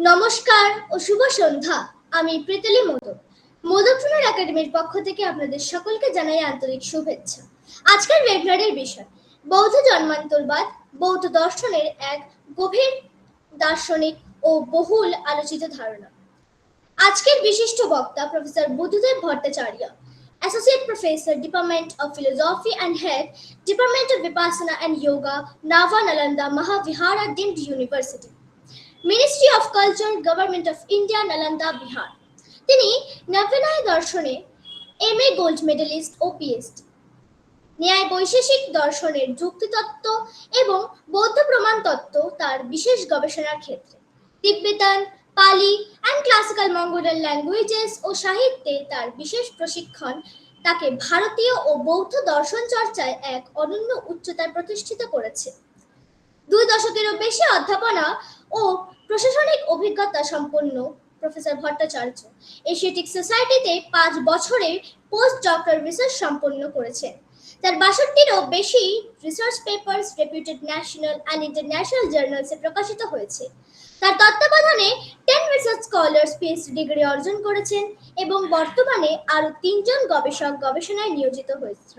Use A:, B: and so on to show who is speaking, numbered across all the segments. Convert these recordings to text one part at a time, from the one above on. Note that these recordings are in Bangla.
A: নমস্কার ও শুভ সন্ধ্যা। আমি প্রীতলি মোদক। মোদকটুনার একাডেমির পক্ষ থেকে আপনাদের সকলকে জানাই আন্তরিক শুভেচ্ছা। আজকের ওয়েবিনারের বিষয় বৌদ্ধ জন্মান্তরবাদ, বৌদ্ধ দর্শনের এক গভীর দার্শনিক ও বহুল আলোচিত ধারণা। আজকের বিশিষ্ট বক্তা professor Buddhadeb Bhattacharya, Associate Professor, Department of Philosophy and Head, Department of Vipassana and Yoga, Nava Nalanda Mahavihara Deemed University, ministry of culture, government of India, Nalanda, Bihar. তিনি নব্যন্যায় দর্শনে MA গোল্ড মেডেলিস্ট ও পিএইচডি, ন্যায় বৈশেষিক দর্শনের যুক্তিতত্ত্ব এবং বৌদ্ধ প্রমাণ তত্ত্ব তার বিশেষ গবেষণার ক্ষেত্রে। তিব্বেতান, পালি অ্যান্ড ক্লাসিক্যাল মঙ্গোলিয়ান ল্যাঙ্গুয়েজেস ও সাহিত্যে তার বিশেষ প্রশিক্ষণ তাকে ভারতীয় ও বৌদ্ধ দর্শন চর্চায় এক অনন্য উচ্চতায় প্রতিষ্ঠিত করেছে। 2 দশকেরও বেশি অধ্যাপনা ও প্রশাসনিক অভিজ্ঞতা সম্পন্ন প্রফেসর ভট্টাচার্য এশিয়াটিক সোসাইটিতে 5 বছরের পোস্ট ডক্টর রিসার্চ সম্পন্ন করেছেন। তার 62টিরও বেশি research papers reputed national and international জার্নালসে প্রকাশিত হয়েছে। তার তত্ত্বাবধানে 10 রিসার্চ স্কলার্স পিএইচডি ডিগ্রি অর্জন করেছেন এবং বর্তমানে আরও 3 জন গবেষক গবেষণায় নিয়োজিত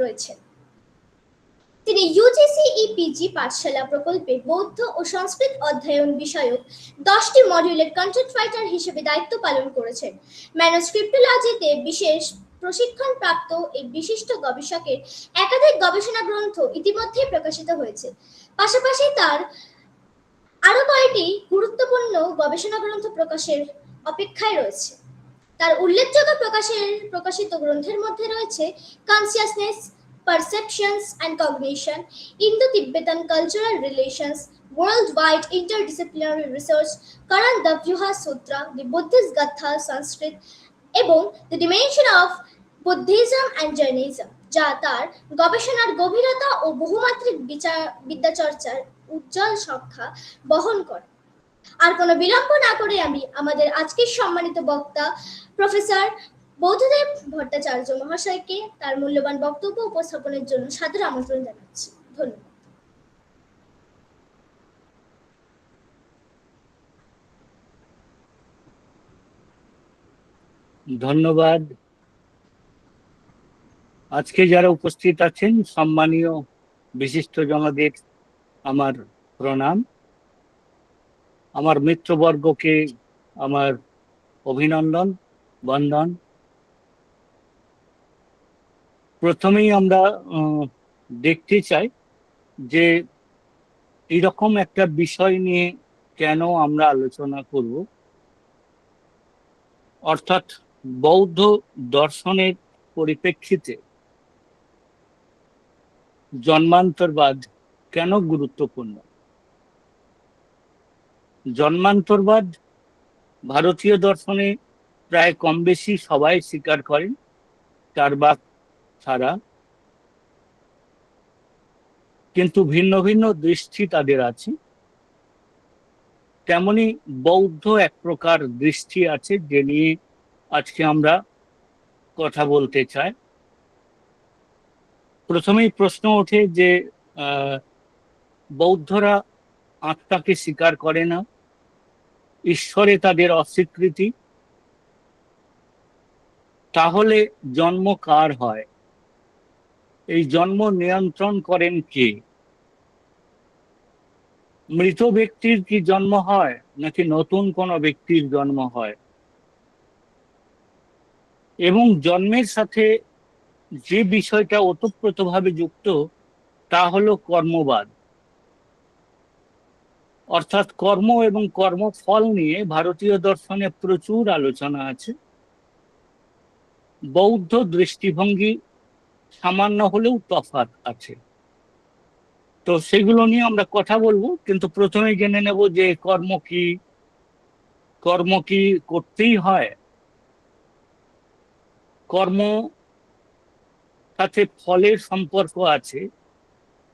A: রয়েছেন। তিনি UGC-EPG পাঠশালা প্রকল্পে বৌদ্ধ ও সংস্কৃত অধ্যয়ন বিষয়ক 10টি মডিউলের কন্টেন্ট রাইটার হিসেবে দায়িত্ব পালন করেছেন। ম্যানোস্ক্রিপ্টোলজিতে বিশেষ প্রশিক্ষণপ্রাপ্ত এই বিশিষ্ট গবেষকের একাধিক গবেষণা গ্রন্থ ইতিমধ্যে প্রকাশিত হয়েছে। পাশাপাশি তার আরও কয়েকটি গুরুত্বপূর্ণ গবেষণা গ্রন্থ প্রকাশের অপেক্ষায় রয়েছে। তার উল্লেখযোগ্য প্রকাশিত গ্রন্থের মধ্যে রয়েছে consciousness, Perceptions and Cognition, Indo-Tibetan Cultural Relations, Worldwide Interdisciplinary Research, Karanda Vyuha Sutra, The Buddhist Gatha Sanskrit, এবং The Dimension of Buddhism and Jainism, যা তার গবেষণার গভীরতা ও বহুমাত্রিক বিদ্যাচর্চার উজ্জ্বল সংখ্যা বহন করে। আর কোনো বিলম্ব না করে আমি আমাদের আজকের সম্মানিত বক্তা প্রফেসর বুদ্ধদেব ভট্টাচার্য মহাশয়কে তার মূল্যবান বক্তব্য উপস্থাপনের জন্য সাদর আমন্ত্রণ জানাচ্ছি। ধন্যবাদ।
B: ধন্যবাদ। আজকে যারা উপস্থিত আছেন সম্মানীয় বিশিষ্টজনদের আমার প্রণাম, আমার মিত্রবর্গকে আমার অভিনন্দন, বন্দন। প্রথমেই আমরা দেখতে চাই যে এরকম একটা বিষয় নিয়ে কেন আমরা আলোচনা করব, অর্থাৎ বৌদ্ধ দর্শনের পরিপ্রেক্ষিতে জন্মান্তরবাদ কেন গুরুত্বপূর্ণ। জন্মান্তরবাদ ভারতীয় দর্শনে প্রায় কম বেশি সবাই স্বীকার করেন, চার্বাক ছাড়া, কিন্তু ভিন্ন ভিন্ন দৃষ্টি তাদের আছে। তেমনি বৌদ্ধ এক প্রকার দৃষ্টি আছে যে নিয়ে আজকে আমরা কথা বলতে চাই। প্রথমেই প্রশ্ন ওঠে যে বৌদ্ধরা আত্মাকে স্বীকার করে না, ঈশ্বরে তাদের অস্বীকৃতি, তাহলে জন্ম কার হয়? এই জন্ম নিয়ন্ত্রণ করেন কে? মৃত ব্যক্তির কি জন্ম হয় নাকি নতুন কোনো ব্যক্তির জন্ম হয়? এবং জন্মের সাথে যে বিষয়টা ওতপ্রোতভাবে যুক্ত তা হলো কর্মবাদ, অর্থাৎ কর্ম এবং কর্মফল নিয়ে ভারতীয় দর্শনে প্রচুর আলোচনা আছে। বৌদ্ধ দৃষ্টিভঙ্গি সামান্য হলেও তফাৎ আছে, তো সেগুলো নিয়ে আমরা কথা বলবো। কিন্তু প্রথমে জেনে নেব যে কর্ম কি করতেই হয়? কর্ম সাথে ফলের সম্পর্ক আছে,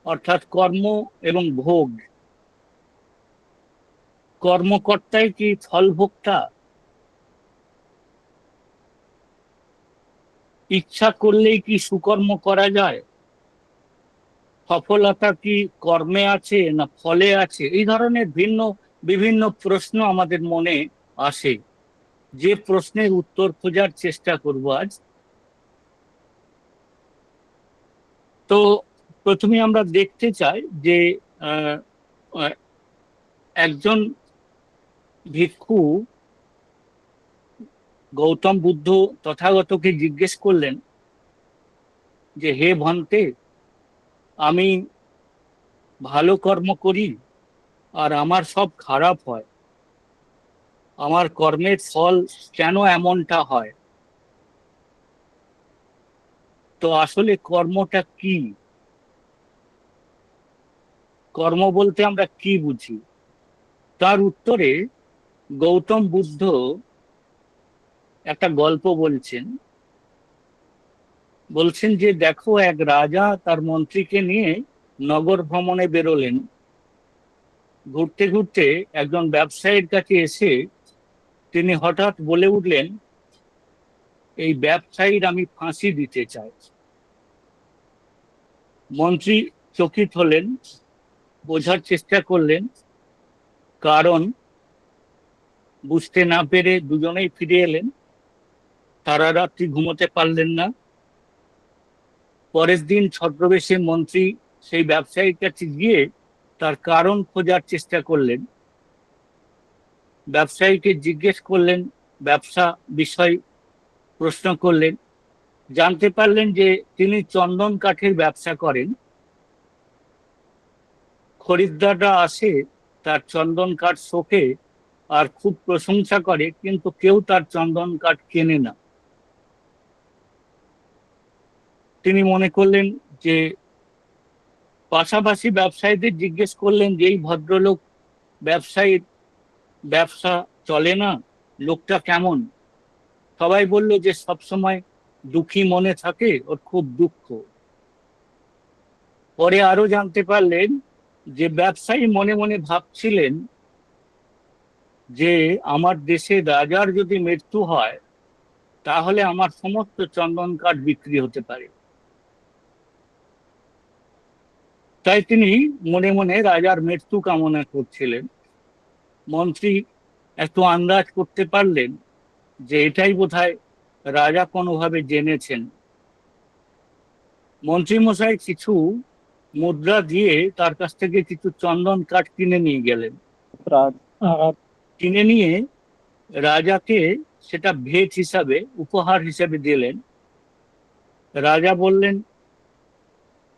B: অর্থাৎ কর্ম এবং ভোগ। কর্মকর্তাই কি ফলভোক্তা? ইচ্ছা করলেই কি সুকর্ম করা যায়? সফলতা কি কর্মে আছে না ফলে আছে? এই ধরনের বিভিন্ন প্রশ্ন আমাদের মনে আসে, যে প্রশ্নের উত্তর খোঁজার চেষ্টা করব আজ। তো প্রথমে আমরা দেখতে চাই যে আহ, আহ, একজন ভিক্ষু গৌতম বুদ্ধ তথাগতকে জিজ্ঞেস করলেন যে, হে ভন্তে, আমি ভালো কর্ম করি আর আমার সব খারাপ হয়, আমার কর্মের ফল কেন এমনটা হয়? তো আসলে কর্মটা কি? কর্ম বলতে আমরা কি বুঝি? তার উত্তরে গৌতম বুদ্ধ একটা গল্প বলছেন যে, দেখো, এক রাজা তার মন্ত্রীকে নিয়ে নগর ভ্রমণে বেরোলেন। ঘুরতে ঘুরতে একজন ব্যবসায়ীর কাছে এসে তিনি হঠাৎ বলে উঠলেন, এই ব্যবসায়ীর আমি ফাঁসি দিতে চাই। মন্ত্রী চকিত হলেন, বোঝার চেষ্টা করলেন কারণ, বুঝতে না পেরে দুজনেই ফিরে এলেন। সারা রাত্রি ঘুমোতে পারলেন না। পরের দিন ছদ্মবেশে মন্ত্রী সেই ব্যবসায়ীর কাছে গিয়ে তার কারণ খোঁজার চেষ্টা করলেন। ব্যবসায়ীকে জিজ্ঞেস করলেন, ব্যবসা বিষয় প্রশ্ন করলেন। জানতে পারলেন যে তিনি চন্দন কাঠের ব্যবসা করেন। খরিদ্দাররা আসে, তার চন্দন কাঠ শোকে আর খুব প্রশংসা করে, কিন্তু কেউ তার চন্দন কাঠ কেনে না। তিনি মনে করলেন যে, পাশাপাশি ব্যবসায়ীদের জিজ্ঞেস করলেন যে, এই ভদ্রলোক ব্যবসায়ীর ব্যবসা চলে না, লোকটা কেমন? সবাই বলল যে সবসময় দুঃখী মনে থাকে, ওর খুব দুঃখ। পরে আরো জানতে পারলেন যে ব্যবসায়ী মনে মনে ভাবছিলেন যে, আমার দেশে রাজার যদি মৃত্যু হয় তাহলে আমার সমস্ত চন্দন কাঠ বিক্রি হতে পারে। তাই তিনি মনে মনে রাজার মৃত্যু কামনা করছিলেন। মন্ত্রী একটু আন্দাজ করতে পারলেন যে এটাই বোধহয় রাজা কোনোভাবে জেনেছেন। মন্ত্রী মশাই কিছু মুদ্রা দিয়ে তার কাছ থেকে কিছু চন্দন কাঠ কিনে নিয়ে গেলেন। কিনে নিয়ে রাজাকে সেটা ভেট হিসাবে, উপহার হিসাবে দিলেন। রাজা বললেন,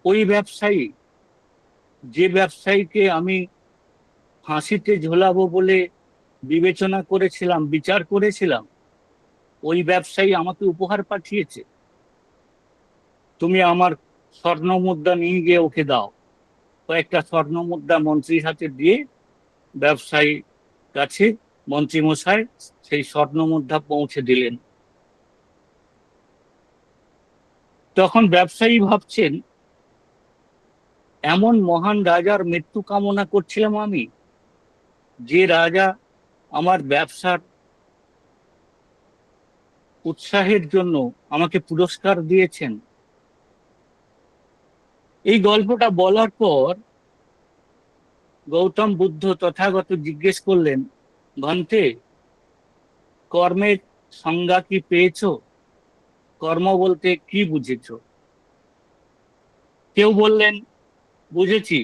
B: ওই ব্যবসায়ী, যে ব্যবসায়ীকে আমি ফাঁসিতে ঝোলাবো বলে বিবেচনা করেছিলাম, বিচার করেছিলাম, ওই ব্যবসায়ী আমাকে উপহার পাঠিয়েছে। তুমি আমার স্বর্ণ মুদ্রা নিয়ে গিয়ে ওকে দাও। কয়েকটা স্বর্ণ মুদ্রা মন্ত্রীর হাতে দিয়ে ব্যবসায়ী কাছে মন্ত্রী মশাই সেই স্বর্ণ মুদ্রা পৌঁছে দিলেন। তখন ব্যবসায়ী ভাবছেন, এমন মহান রাজার মৃত্যু কামনা করছিলাম আমি, যে রাজা আমার ব্যবসার উৎসাহের জন্য আমাকে পুরস্কার দিয়েছেন। এই গল্পটা বলার পর গৌতম বুদ্ধ তথাগত জিজ্ঞেস করলেন, ভন্তে, কর্মের সংজ্ঞা কি পেয়েছো? কর্ম বলতে কি বুঝেছো? কেউ বললেন, বুঝেছি,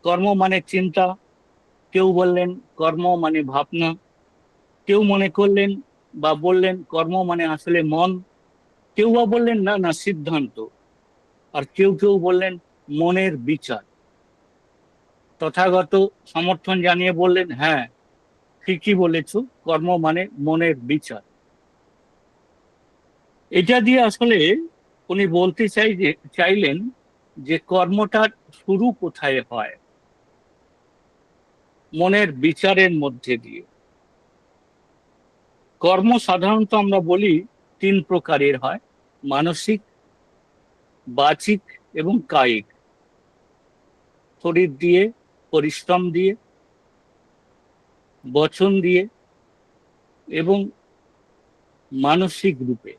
B: কর্ম মানে চিন্তা। কেউ বললেন, কর্ম মানে ভাবনা। কেউ মনে করলেন বা বললেন, কর্ম মানে আসলে মন। কেউ বা বললেন, না না, সিদ্ধান্ত। আর কেউ কেউ বললেন, মনের বিচার। তথাগত সমর্থন জানিয়ে বললেন, হ্যাঁ, ঠিকই বলেছ, কর্ম মানে মনের বিচার। এটা দিয়ে আসলে উনি বলতে চাইলেন যে কর্মটার শুরু কোথায় হয়? মনের বিচারের মধ্যে দিয়ে। কর্ম সাধারণত আমরা বলি তিন প্রকারের হয়: মানসিক, বাচিক এবং কায়িক। শরীর দিয়ে, পরিশ্রম দিয়ে, বচন দিয়ে এবং মানসিক রূপে।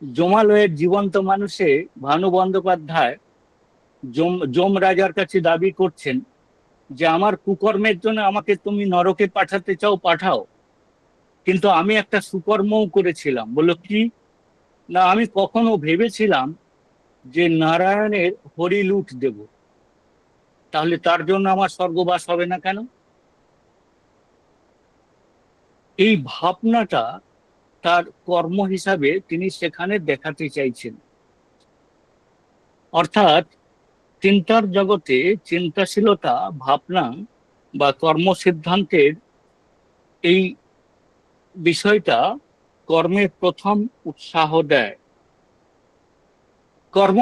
B: জমালয়ের জীবন্ত মানুষে ভানু বন্দ্যোপাধ্যায় যম রাজার কাছে দাবি করছেন যে আমার কুকর্মের জন্য আমাকে তুমি নরকে পাঠাতে চাও, পাঠাও, কিন্তু আমি একটা সুকর্মও করেছিলাম। বললো কি? না, আমি কখনো ভেবেছিলাম যে নারায়ণের হরিলুট দেব, তাহলে তার জন্য আমার স্বর্গবাস হবে না কেন? এই ভাবনাটা তার কর্ম হিসাবে তিনি সেখানে দেখাতে চাইছেন। অর্থাৎ চিন্তার জগতে চিন্তাশীলতা, ভাবনা বা কর্ম সিদ্ধান্তের এই বিষয়টা কর্মের প্রথম উৎসাহ দেয়। কর্ম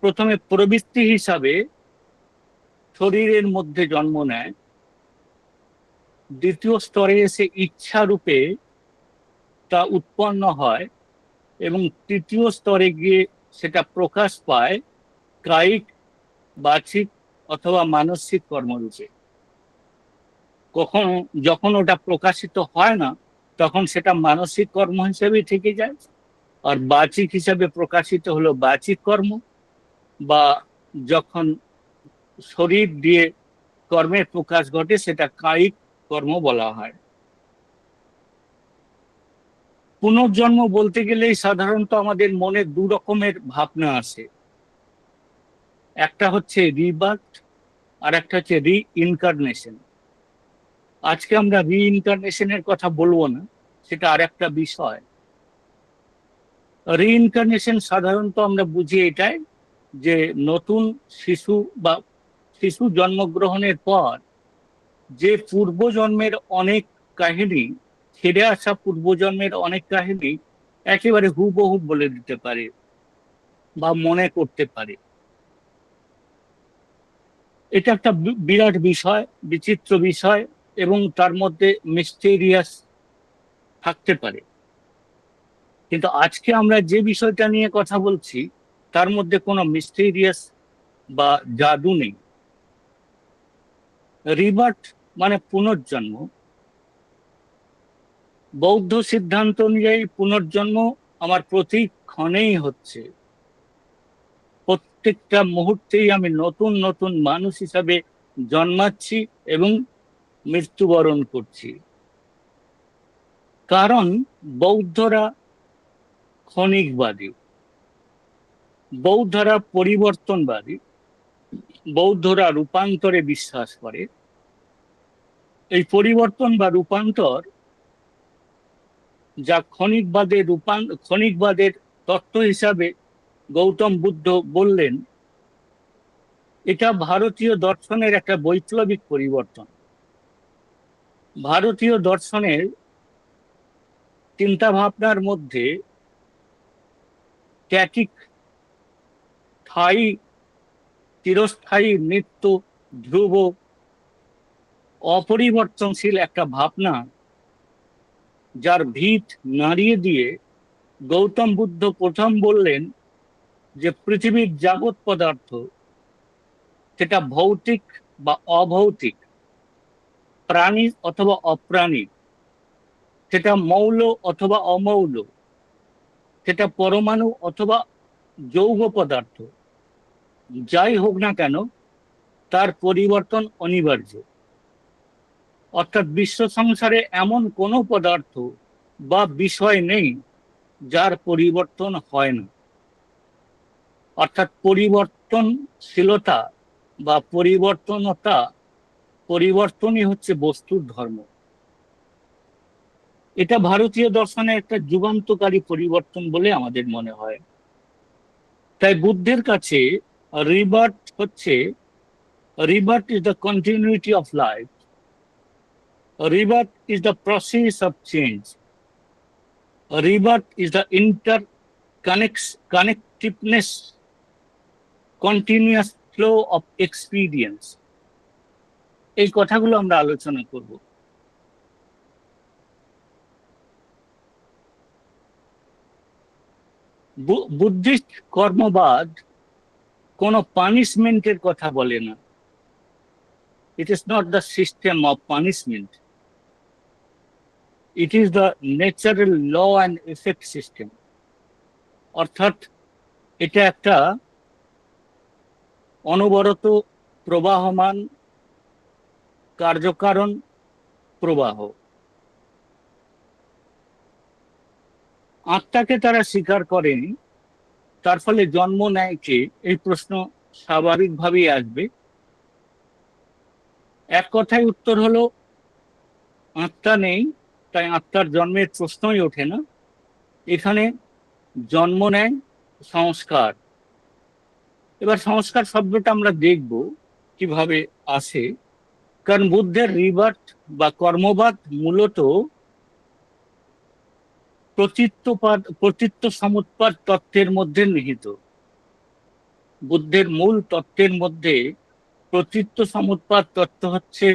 B: প্রথমে প্রবৃত্তি হিসাবে শরীরের মধ্যে জন্ম নেয়, দ্বিতীয় স্তরে এসে ইচ্ছা রূপে তা উৎপন্ন হয়, এবং তৃতীয় স্তরে গিয়ে সেটা প্রকাশ পায় কায়িক, বাচিক অথবা মানসিক কর্মরূপে। কখন যখন ওটা প্রকাশিত হয় না, তখন সেটা মানসিক কর্ম হিসেবে থেকে যায়, আর বাচিক হিসাবে প্রকাশিত হলো বাচিক কর্ম, বা যখন শরীর দিয়ে কর্মের প্রকাশ ঘটে সেটা কায়িক কর্ম বলা হয়। পুনর্জন্ম বলতে গেলেই সাধারণত আমাদের মনে দু রকমের ভাবনা আসে। একটা হচ্ছে রিবার্থ, আর একটা হচ্ছে রিইনকার্নেশন। আজকে আমরা রিইনকার্নেশনের কথা বলবো না, সেটা আর একটা বিষয়। রিইনকার্নেশন সাধারণত আমরা বুঝি এটাই যে নতুন শিশু বা শিশু জন্মগ্রহণের পর যে পূর্বজন্মের অনেক কাহিনী, ছেড়ে আসা পূর্বজন্মের অনেক কাহিনী একেবারে হুবহু বলে দিতে পারে বা মনে করতে পারে। এটা একটা বিরাট বিষয়, বিচিত্র বিষয়, এবং তার মধ্যে মিস্টেরিয়াস থাকতে পারে। কিন্তু আজকে আমরা যে বিষয়টা নিয়ে কথা বলছি তার মধ্যে কোনো মিস্টেরিয়াস বা জাদু নেই। রিবার্থ মানে পুনর্জন্ম। বৌদ্ধ সিদ্ধান্ত অনুযায়ী পুনর্জন্ম আমার প্রতি ক্ষণেই হচ্ছে। প্রত্যেকটা মুহূর্তেই আমি নতুন নতুন মানুষ হিসাবে জন্মাচ্ছি এবং মৃত্যুবরণ করছি। কারণ বৌদ্ধরা ক্ষণিকবাদী, বৌদ্ধরা পরিবর্তনবাদী, বৌদ্ধরা রূপান্তরে বিশ্বাস করে। এই পরিবর্তন বা রূপান্তর, যা ক্ষণিকবাদের তত্ত্ব হিসাবে গৌতম বুদ্ধ বললেন, এটা ভারতীয় দর্শনের একটা বৈপ্লবিক পরিবর্তন। ভারতীয় দর্শনের চিন্তা ভাবনার মধ্যে স্ট্যাটিক, স্থায়ী, চিরস্থায়ী, নিত্য, ধ্রুব, অপরিবর্তনশীল একটা ভাবনা, যার ভিত নাড়িয়ে দিয়ে গৌতম বুদ্ধ প্রথম বললেন যে পৃথিবীর যাবৎ পদার্থ, সেটা ভৌতিক বা অভৌতিক, প্রাণী অথবা অপ্রাণী, সেটা মৌল অথবা অমৌল, সেটা পরমাণু অথবা যৌগ পদার্থ, যাই হোক না কেন তার পরিবর্তন অনিবার্য। অর্থাৎ বিশ্ব সংসারে এমন কোনো পদার্থ বা বিষয় নেই যার পরিবর্তন হয় না। অর্থাৎ পরিবর্তনশীলতা বা পরিবর্তনতা, পরিবর্তনই হচ্ছে বস্তুর ধর্ম। এটা ভারতীয় দর্শনের একটা যুগান্তকারী পরিবর্তন বলে আমাদের মনে হয়। তাই বুদ্ধের কাছে rebirth is the continuity of life, rebirth is the process of change, rebirth is the connectiveness, continuous flow of experience. এই কথাগুলো আমরা আলোচনা করব। বুদ্ধিস্ট কর্মবাদ কোনো পানিশমেন্টের কথা বলে না। It is not the system of punishment, it is the natural law and effect system. অর্থাৎ এটা একটা অনবরত প্রবাহমান কার্যকারণ প্রবাহ। আত্মাকে তারা স্বীকার করেনি, তার ফলে জন্ম নেয় কে, এই প্রশ্ন স্বাভাবিকভাবেই আসবে। এক কথায় উত্তর হলো আত্মা নেই, তাই আত্মার জন্মের প্রশ্নই ওঠে না। এখানে জন্ম নেয় সংস্কার। এবার সংস্কার শব্দটা আমরা দেখব কিভাবে আসে, কারণ বুদ্ধের রিবার্থ বা কর্মবাদ মূলত প্রতীত্য সমুৎপাদ তত্ত্বের মধ্যে নিহিত। বুদ্ধের মূল তত্ত্বের মধ্যে প্রতীত্য সমুৎপাদ তত্ত্ব হচ্ছে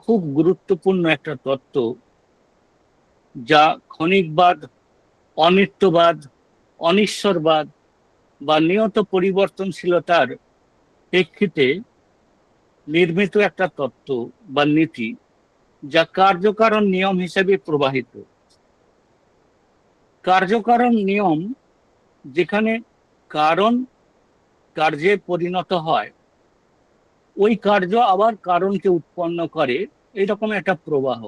B: খুব গুরুত্বপূর্ণ একটা তত্ত্ব, যা ক্ষণিকবাদ, অনিত্যবাদ, অনিশ্বরবাদ বা নিয়ত পরিবর্তনশীলতার প্রেক্ষিতে নির্মিত একটা তত্ত্ব বা নীতি, যা কার্যকারণ নিয়ম হিসেবে প্রবাহিত। কার্যকারণ নিয়ম, যেখানে কারণ কার্যে পরিণত হয়, ওই কার্য আবার কারণকে উৎপন্ন করে, এইরকম একটা প্রবাহ।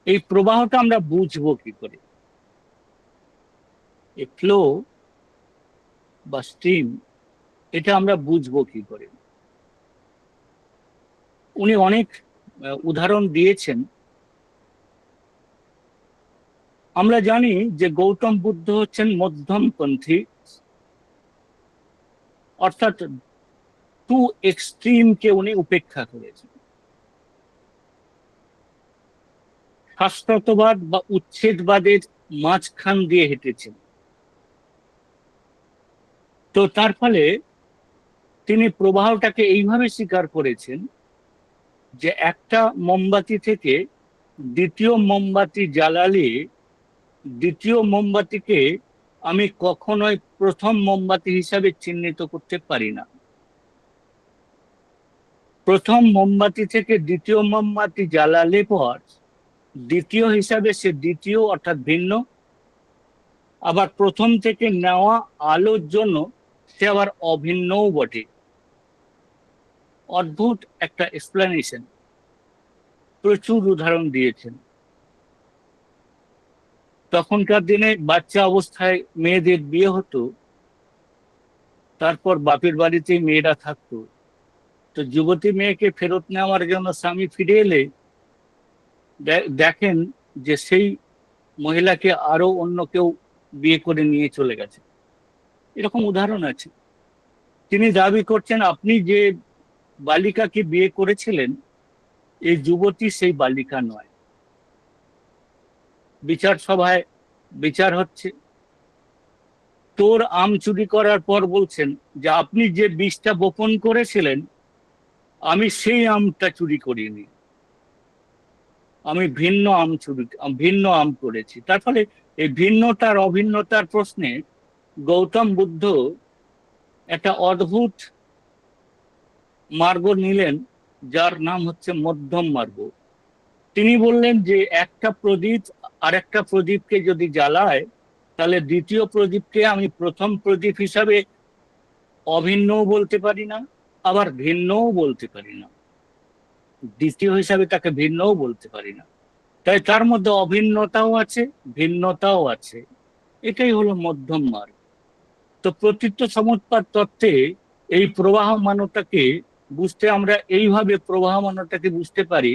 B: এই প্রবাহটা আমরা বুঝবো কি করে? এই ফ্লো বা স্ট্রিম, এটা আমরা বুঝবো কি করে? উনি অনেক উদাহরণ দিয়েছেন। আমরা জানি যে গৌতম বুদ্ধ হচ্ছেন মধ্যমপন্থী, অর্থাৎ টু এক্সট্রিমকে উনি উপেক্ষা করেছেন। শাশ্বতবাদ বা উচ্ছেদবাদের মাঝখান দিয়ে হেঁটেছেন। তো তার ফলে তিনি প্রবাহটাকে এইভাবে স্বীকার করেছেন যে একটা মোমবাতি থেকে দ্বিতীয় মোমবাতি জ্বালালে দ্বিতীয় মোমবাতিকে আমি কখনোই প্রথম মোমবাতি হিসাবে চিহ্নিত করতে পারি না। প্রথম মোমবাতি থেকে দ্বিতীয় মোমবাতি জ্বালালে পর দ্বিতীয় হিসাবে সে দ্বিতীয় অর্থাৎ ভিন্ন, আবার প্রথম থেকে নেওয়া আলোর জন্য সে আবার অভিন্নও বটে। অদ্ভুত একটা এক্সপ্লেনেশন, প্রচুর উদাহরণ দিয়েছেন। তখনকার দিনে বাচ্চা অবস্থায় মেয়েদের বিয়ে হতো, তারপর বাপের বাড়িতেই মেয়েরা থাকতো। তো যুবতী মেয়েকে ফেরত নেওয়ার জন্য স্বামী ফিরে এলে দেখেন যে সেই মহিলাকে আরো অন্য কেউ বিয়ে করে নিয়ে চলে গেছে। এরকম উদাহরণ আছে। তিনি দাবি করছেন আপনি যে বালিকাকে বিয়ে করেছিলেন, এই যুবতী সেই বালিকা নয়। বিচার সভায় বিচার হচ্ছে, তোর আম চুরি করার পর বলছেন যে আপনি যে বীজটা বপন করেছিলেন, আমি সেই আমটা চুরি করিনি, আমি ভিন্ন আম করেছি। তার ফলে এই ভিন্নতার অভিন্নতার প্রশ্নে গৌতম বুদ্ধ একটা অদ্ভুত মার্গ নিলেন, যার নাম হচ্ছে মধ্যম মার্গ। তিনি বললেন যে একটা প্রদীপ আর একটা প্রদীপকে যদি জ্বালায়, তাহলে দ্বিতীয় প্রদীপকে আমি প্রথম প্রদীপ হিসাবে অভিন্নও বলতে পারি না, আবার ভিন্নও বলতে পারি না, দ্বিতীয় হিসাবে তাকে ভিন্নও বলতে পারি না। তাই তার মধ্যে অভিন্নতাও আছে, ভিন্নতাও আছে। এটাই হলো মধ্যম মার্গ। তো প্রতীত্য সমুৎপাদ তত্ত্বে এই প্রবাহমানতাকে বুঝতে আমরা এইভাবে প্রবাহমানতাকে বুঝতে পারি।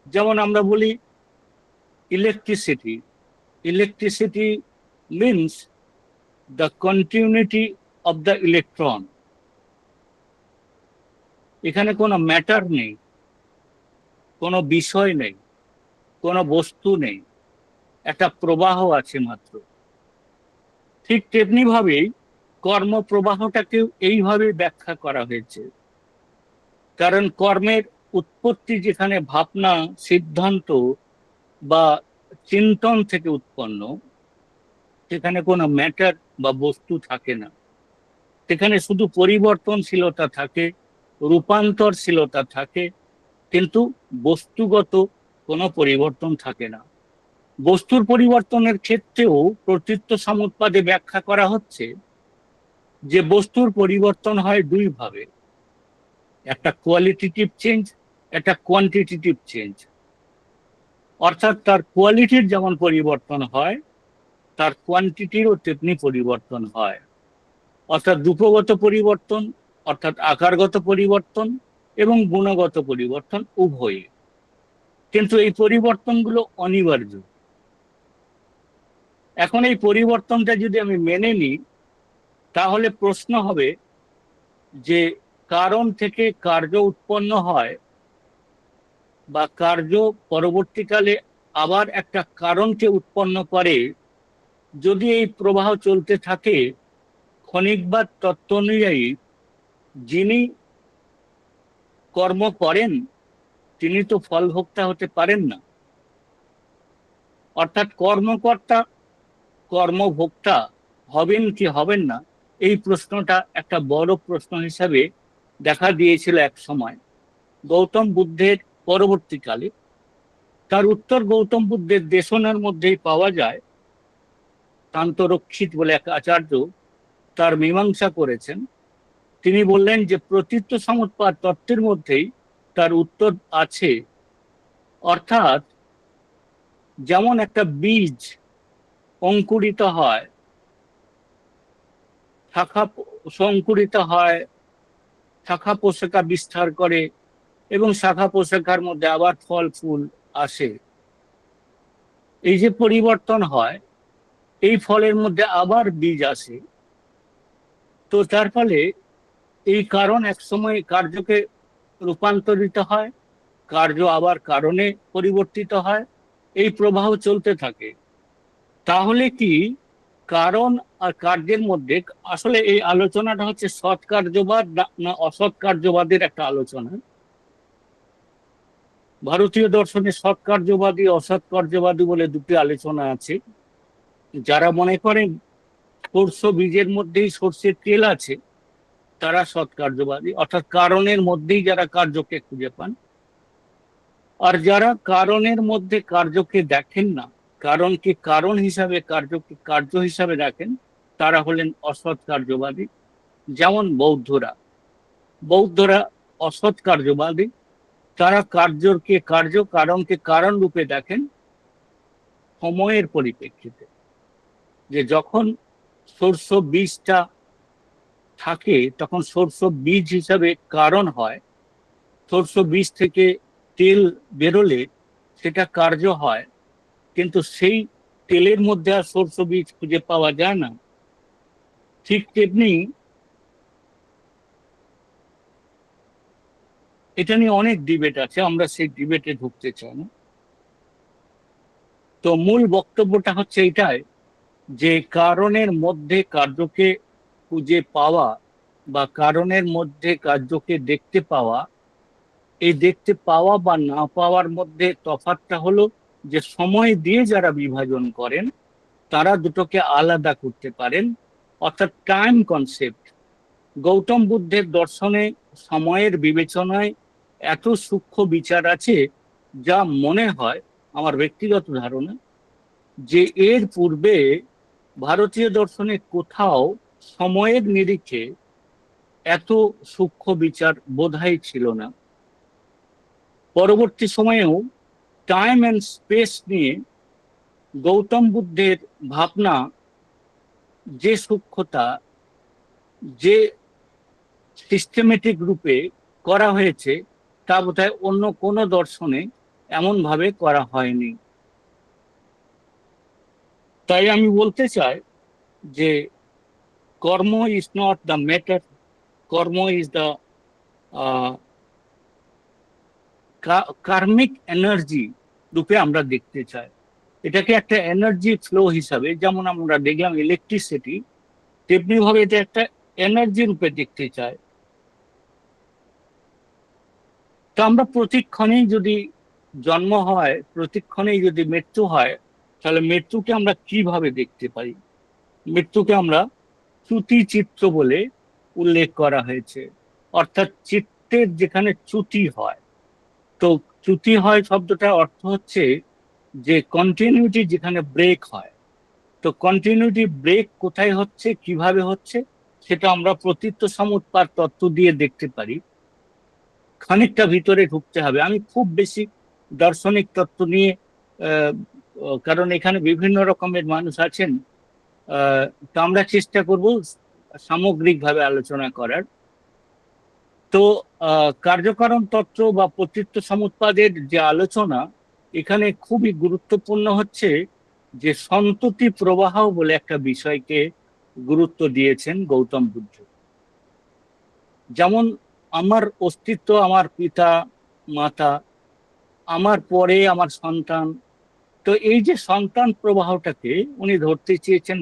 B: যেমন আমরা বলি electricity, electricity means the continuity of the electron. এখানে কোনো ম্যাটার নেই, কোনো বিষয় নেই, কোনো বস্তু নেই, একটা প্রবাহ আছে মাত্র। ঠিক তেমনি ভাবেই কর্মপ্রবাহটাকেও এইভাবে ব্যাখ্যা করা হয়েছে। কারণ কর্মের উৎপত্তি যেখানে ভাবনা, সিদ্ধান্ত বা চিন্তন থেকে উৎপন্ন, সেখানে কোনো ম্যাটার বা বস্তু থাকে না। সেখানে শুধু পরিবর্তনশীলতা থাকে, রূপান্তরশীলতা থাকে, কিন্তু বস্তুগত কোনো পরিবর্তন থাকে না। বস্তুর পরিবর্তনের ক্ষেত্রেও প্রতীত্য সমুৎপাদে ব্যাখ্যা করা হচ্ছে যে বস্তুর পরিবর্তন হয় দুই ভাবে। একটা কোয়ালিটেটিভ চেঞ্জ, একটা কোয়ান্টিটেটিভ চেঞ্জ। অর্থাৎ তার কোয়ালিটির যেমন পরিবর্তন হয়, তার কোয়ান্টিটিরও তেমনি পরিবর্তন হয়। অর্থাৎ রূপগত পরিবর্তন, অর্থাৎ আকারগত পরিবর্তন এবং গুণগত পরিবর্তন উভয়ই। কিন্তু এই পরিবর্তনগুলো অনিবার্য। এখন এই পরিবর্তনটা যদি আমি মেনে নিই, তাহলে প্রশ্ন হবে যে কারণ থেকে কার্য উৎপন্ন হয় বা কার্য পরবর্তীকালে আবার একটা কারণকে উৎপন্ন করে, যদি এই প্রবাহ চলতে থাকে, ক্ষণিকবাদ তত্ত্ব অনুযায়ী যিনি কর্ম করেন তিনি তো ফলভোক্তা হতে পারেন না। অর্থাৎ কর্মকর্তা কর্মভোক্তা হবেন কি হবেন না, এই প্রশ্নটা একটা বড় প্রশ্ন হিসাবে দেখা দিয়েছিল এক সময় গৌতম বুদ্ধের পরবর্তীকালে। তার উত্তর গৌতম বুদ্ধের দেশনার মধ্যেই পাওয়া যায়। শান্তরক্ষিত বলে এক আচার্য তার মীমাংসা করেছেন। তিনি বললেন যে প্রতীত্য সমুৎপাদ তত্ত্বের মধ্যেই তার উত্তর আছে। অর্থাৎ যেমন একটা বীজ অঙ্কুরিত হয়, শাখা সংকুরিত হয়, শাখা পোশাকা বিস্তার করে এবং শাখা পোশাকার মধ্যে আবার ফল ফুল আসে। এই যে পরিবর্তন হয়, এই ফলের মধ্যে আবার বীজ আসে। তো তার ফলে এই কারণ একসময় কার্যকে রূপান্তরিত হয়, কার্য আবার কারণে পরিবর্তিত হয়, এই প্রবাহ চলতে থাকে। তাহলে কি কারণ আর কার্যের মধ্যে, আসলে এই আলোচনাটা হচ্ছে সৎ কার্যবাদ না অসৎ কার্যবাদের একটা আলোচনা। ভারতীয় দর্শনে সৎ কার্যবাদী অসৎ কার্যবাদী বলে দুটি আলোচনা আছে। যারা মনে করেন সর্ষ বীজের মধ্যেই সর্ষের তেল আছে, তারা সৎ কার্যবাদী, অর্থাৎ কারণের মধ্যেই যারা কার্যকে খুঁজে পান। আর যারা কারণের মধ্যে কার্যকে দেখেন না, কারণকে কারণ হিসাবে কার্যকে কার্য হিসাবে দেখেন, তারা হলেন অসৎ কার্যবাদী। যেমন বৌদ্ধরা অসৎ কার্যবাদী। তারা কার্যকে কার্য, কারণকে কারণ রূপে দেখেন সময়ের পরিপ্রেক্ষিতে। যে যখন সর্ষ বীজটা থাকে তখন সর্ষ বীজ হিসাবে কারণ হয়, সর্ষ বীজ থেকে তেল বেরোলে সেটা কার্য হয়, কিন্তু সেই তেলের মধ্যে আর সর্ষ বীজ খুঁজে পাওয়া যায় না। ঠিক তেমনি এটা নিয়ে অনেক ডিবেট আছে, আমরা সেই ডিবেটে ঢুকতে চাই না। তো মূল বক্তব্যটা হচ্ছে এটাই যে কারণের মধ্যে কার্যকে খুঁজে পাওয়া বা কারণের মধ্যে কার্যকে দেখতে পাওয়া, এই দেখতে পাওয়া বা না পাওয়ার মধ্যে তফাৎটা হলো যে সময় দিয়ে যারা বিভাজন করেন তারা দুটোকে আলাদা করতে পারেন। অর্থাৎ টাইম কনসেপ্ট গৌতম বুদ্ধের দর্শনে সময়ের বিবেচনায় এত সূক্ষ্ম বিচার আছে, যা মনে হয়, আমার ব্যক্তিগত ধারণা, যে এর পূর্বে ভারতীয় দর্শনে কোথাও সময়ের নিরিখে এত সূক্ষ্ম বিচার বোধহয় ছিল না। পরবর্তী সময়েও টাইম অ্যান্ড স্পেস নিয়ে গৌতম বুদ্ধের ভাবনা, যে সূক্ষ্মতা, যে সিস্টেমেটিক রূপে করা হয়েছে, তা বোধহয় অন্য কোনো দর্শনে এমন ভাবে করা হয়নি। তাই আমি বলতে চাই যে কর্ম ইজ নট দ্য ম্যাটার, কর্ম ইজ দ্য কার্মিক এনার্জি রূপে আমরা দেখতে চাই। এটাকে একটা এনার্জি ফ্লো হিসাবে, যেমন আমরা দেখলাম ইলেকট্রিসিটি, তেমনি ভাবে এটা একটা এনার্জি রূপে দেখতে চাই। তো আমরা প্রতিক্ষণেই যদি জন্ম হয়, প্রতিক্ষণেই যদি মৃত্যু হয়, তাহলে মৃত্যুকে আমরা কিভাবে দেখতে পারি? মৃত্যুকে আমরা চ্যুতি চিত্র বলে উল্লেখ করা হয়েছে। অর্থাৎ চিত্তের যেখানে চ্যুতি হয়। তো চ্যুতি হয় শব্দটার অর্থ হচ্ছে যে কন্টিনিউটি যেখানে ব্রেক হয়। তো কন্টিনিউটি ব্রেক কোথায় হচ্ছে, কিভাবে হচ্ছে, সেটা আমরা প্রতীত্য সমুৎপাদ তত্ত্ব দিয়ে দেখতে পারি। খানিকটা ভিতরে ঢুকতে হবে। আমি খুব বেশি দার্শনিক তত্ত্ব নিয়ে কারণ এখানে বিভিন্ন রকমের মানুষ আছেন, তো আমরা চেষ্টা করব সামগ্রিকভাবে আলোচনা করার। তো কার্যকারণ তত্ত্ব বা পতিত্ব সমুৎপাদের যে আলোচনা, এখানে খুবই গুরুত্বপূর্ণ হচ্ছে যে সন্ততি প্রবাহ বলে একটা বিষয়কে গুরুত্ব দিয়েছেন গৌতম বুদ্ধ। যেমন আমার অস্তিত্ব, আমার পিতা মাতা, আমার পরে আমার সন্তান, তো এই যে সন্তান প্রবাহটাকে উনি ধরতে চেয়েছেন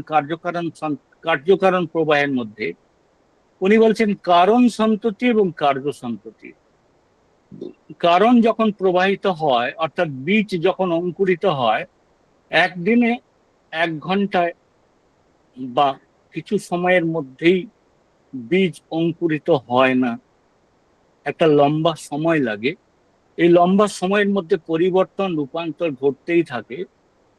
B: কার্যকারণ প্রবাহের মধ্যে। উনি বলছেন কারণ সন্ততি এবং কার্য সন্ততি। কারণ যখন প্রবাহিত হয়, অর্থাৎ বীজ যখন অঙ্কুরিত হয়, একদিনে 1 ঘন্টায় বা কিছু সময়ের মধ্যেই বীজ অঙ্কুরিত হয় না, একটা লম্বা সময় লাগে। এই লম্বা সময়ের মধ্যে পরিবর্তন রূপান্তর ঘটতেই থাকে।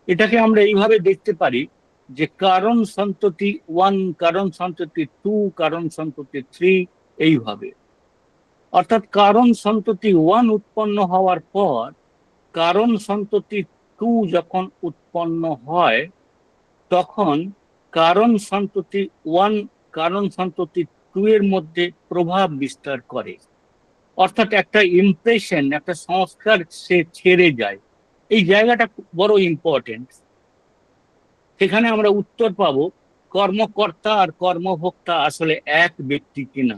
B: এটাকে আমরা এইভাবে দেখতে পারি যে কারণ সন্ততি 1, কারণ সন্ততি 2, কারণ সন্ততি 3, এইভাবে। অর্থাৎ কারণ সন্ততি 1 উৎপন্ন হওয়ার পর কারণ সন্ততি 2 যখন উৎপন্ন হয়, তখন কারণ সন্ততি 1 কারণ সন্ততি 2 এর মধ্যে প্রভাব বিস্তার করে। অর্থাৎ একটা ইমপ্রেশন, একটা সংস্কার সে ছেড়ে যায়। এই জায়গাটা বড় ইম্পর্টেন্ট। সেখানে আমরা উত্তর পাবো কর্মকর্তা আর কর্মভোক্তা আসলে এক ব্যক্তি কিনা,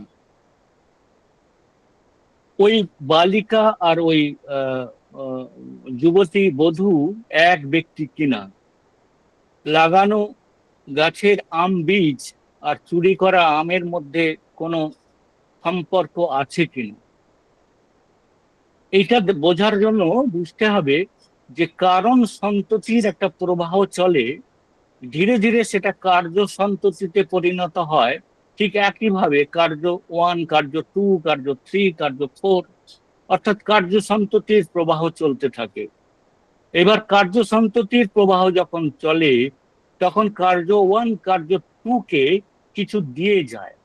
B: ওই বালিকা আর ওই আহ, আহ, যুবতী বধূ এক ব্যক্তি কিনা, লাগানো গাছের আম বীজ আর চুরি করা আমের মধ্যে কোনো সম্পর্ক আছে কিনা, এইটা বোঝার জন্য বুঝতে হবে যে কারণ সন্ততির একটা প্রবাহ চলে, ধীরে ধীরে সেটা কার্য সন্ততিতে পরিণত হয়। ঠিক একইভাবে কার্য 1, কার্য 2, কার্য 3, কার্য 4, অর্থাৎ কার্য সন্ততির প্রবাহ চলতে থাকে। এবার কার্য সন্ততির প্রবাহ যখন চলে, তখন কার্য 1 কার্য 2 কে কিছু দিয়ে যায়।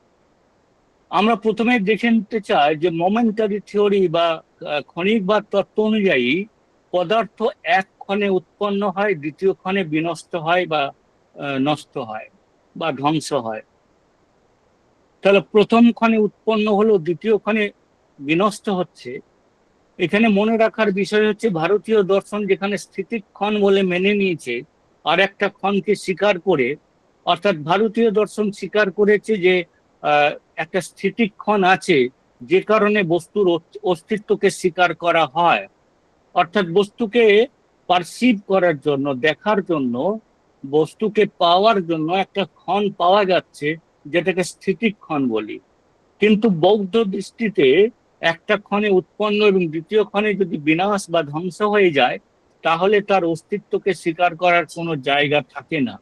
B: আমরা প্রথমে দেখে নিতে চাই যে মোমেন্টারি থিওরি বা ক্ষণিকবাদ তত্ত্ব অনুযায়ী পদার্থ এক ক্ষণে উৎপন্ন হয়, দ্বিতীয় ক্ষণে বিনষ্ট হয় বা নষ্ট হয় বা ধ্বংস হয়। তাহলে প্রথম ক্ষণে উৎপন্ন হলো, দ্বিতীয় ক্ষণে বিনষ্ট হচ্ছে। এখানে মনে রাখার বিষয় হচ্ছে ভারতীয় দর্শন যেখানে স্থিতিক্ষণ বলে মেনে নিয়েছে, আর একটা ক্ষণকে স্বীকার করে, অর্থাৎ ভারতীয় দর্শন স্বীকার করেছে যে আহ, একটা স্থিতিক্ষণ আছে, যে কারণে বস্তুর অস্তিত্বকে স্বীকার করা হয়। অর্থাৎ বস্তুকে পারসিভ করার জন্য, দেখার জন্য, বস্তুকে পাওয়ার জন্য একটা ক্ষণ পাওয়া যাচ্ছে, যেটাকে স্থিতিক্ষণ বলি। কিন্তু বৌদ্ধ দৃষ্টিতে একটা ক্ষণে উৎপন্ন এবং দ্বিতীয় ক্ষণে যদি বিনাশ বা ধ্বংস হয়ে যায়, তাহলে তার অস্তিত্বকে স্বীকার করার কোনো জায়গা থাকে না।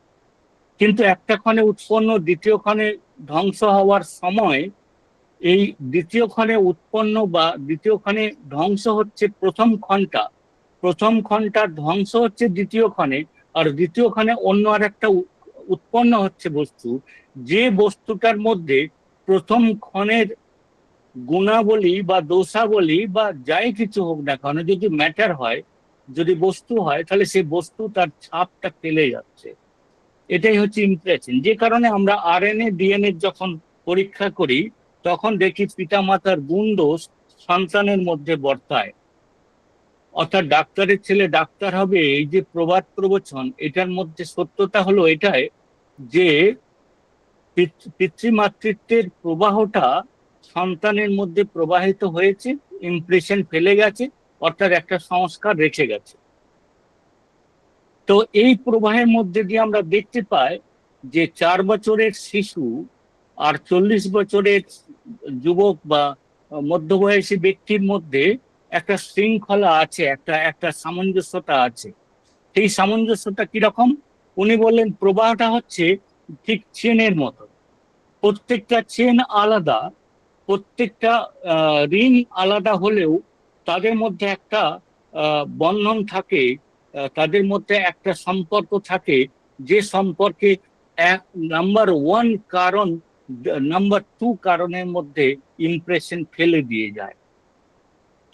B: কিন্তু একটা ক্ষণে উৎপন্ন দ্বিতীয় ক্ষণে ধ্বংস হওয়ার সময়, এই দ্বিতীয় ক্ষণে উৎপন্ন বা দ্বিতীয় ক্ষণে ধ্বংস হচ্ছে প্রথম ক্ষণটা, প্রথম ক্ষণটার ধ্বংস হচ্ছে দ্বিতীয় ক্ষণে, আর দ্বিতীয় ক্ষণে অন্য আর একটা উৎপন্ন হচ্ছে বস্তু, যে বস্তুটার মধ্যে প্রথম ক্ষণের গুণাবলী বা দোষাবলী বা যাই কিছু হোক না কেন, যদি ম্যাটার হয়, যদি বস্তু হয়, তাহলে সেই বস্তু তার ছাপটা ফেলে যাচ্ছে। এটাই হচ্ছে ইমপ্রেশন। যে কারণে আমরা আরএনএ ডিএনএ যখন পরীক্ষা করি, তখন দেখি পিতামাতার গুণ দোষ সন্তানের মধ্যে বর্তায়। অর্থাৎ ডাক্তারের ছেলে ডাক্তার হবে, এই যে প্রবাদ প্রবচন, এটার মধ্যে সত্যতা হলো এটাই যে পিতৃমাতৃত্বের প্রবাহটা সন্তানের মধ্যে প্রবাহিত হয়েছে, ইমপ্রেশন ফেলে গেছে, অর্থাৎ একটা সংস্কার রেখে গেছে। তো এই প্রবাহের মধ্যে দিয়ে আমরা দেখতে পাই যে 4 বছরের শিশু আর 40 বছরের যুবক বা মধ্যবয়সী ব্যক্তির মধ্যে একটা শৃঙ্খলা আছে, একটা একটা সামঞ্জস্যতা আছে। সেই সামঞ্জস্যতা কিরকম? উনি বললেন প্রবাহটা হচ্ছে ঠিক চেনের মতো। প্রত্যেকটা চেন আলাদা, প্রত্যেকটা রিং আলাদা হলেও তাদের মধ্যে একটা বন্ধন থাকে, তাদের মধ্যে একটা সম্পর্ক থাকে, যে সম্পর্কে নাম্বার 1 কারণ নাম্বার 2 কারণের মধ্যে ইমপ্রেশন ফেলে দিয়ে যায়।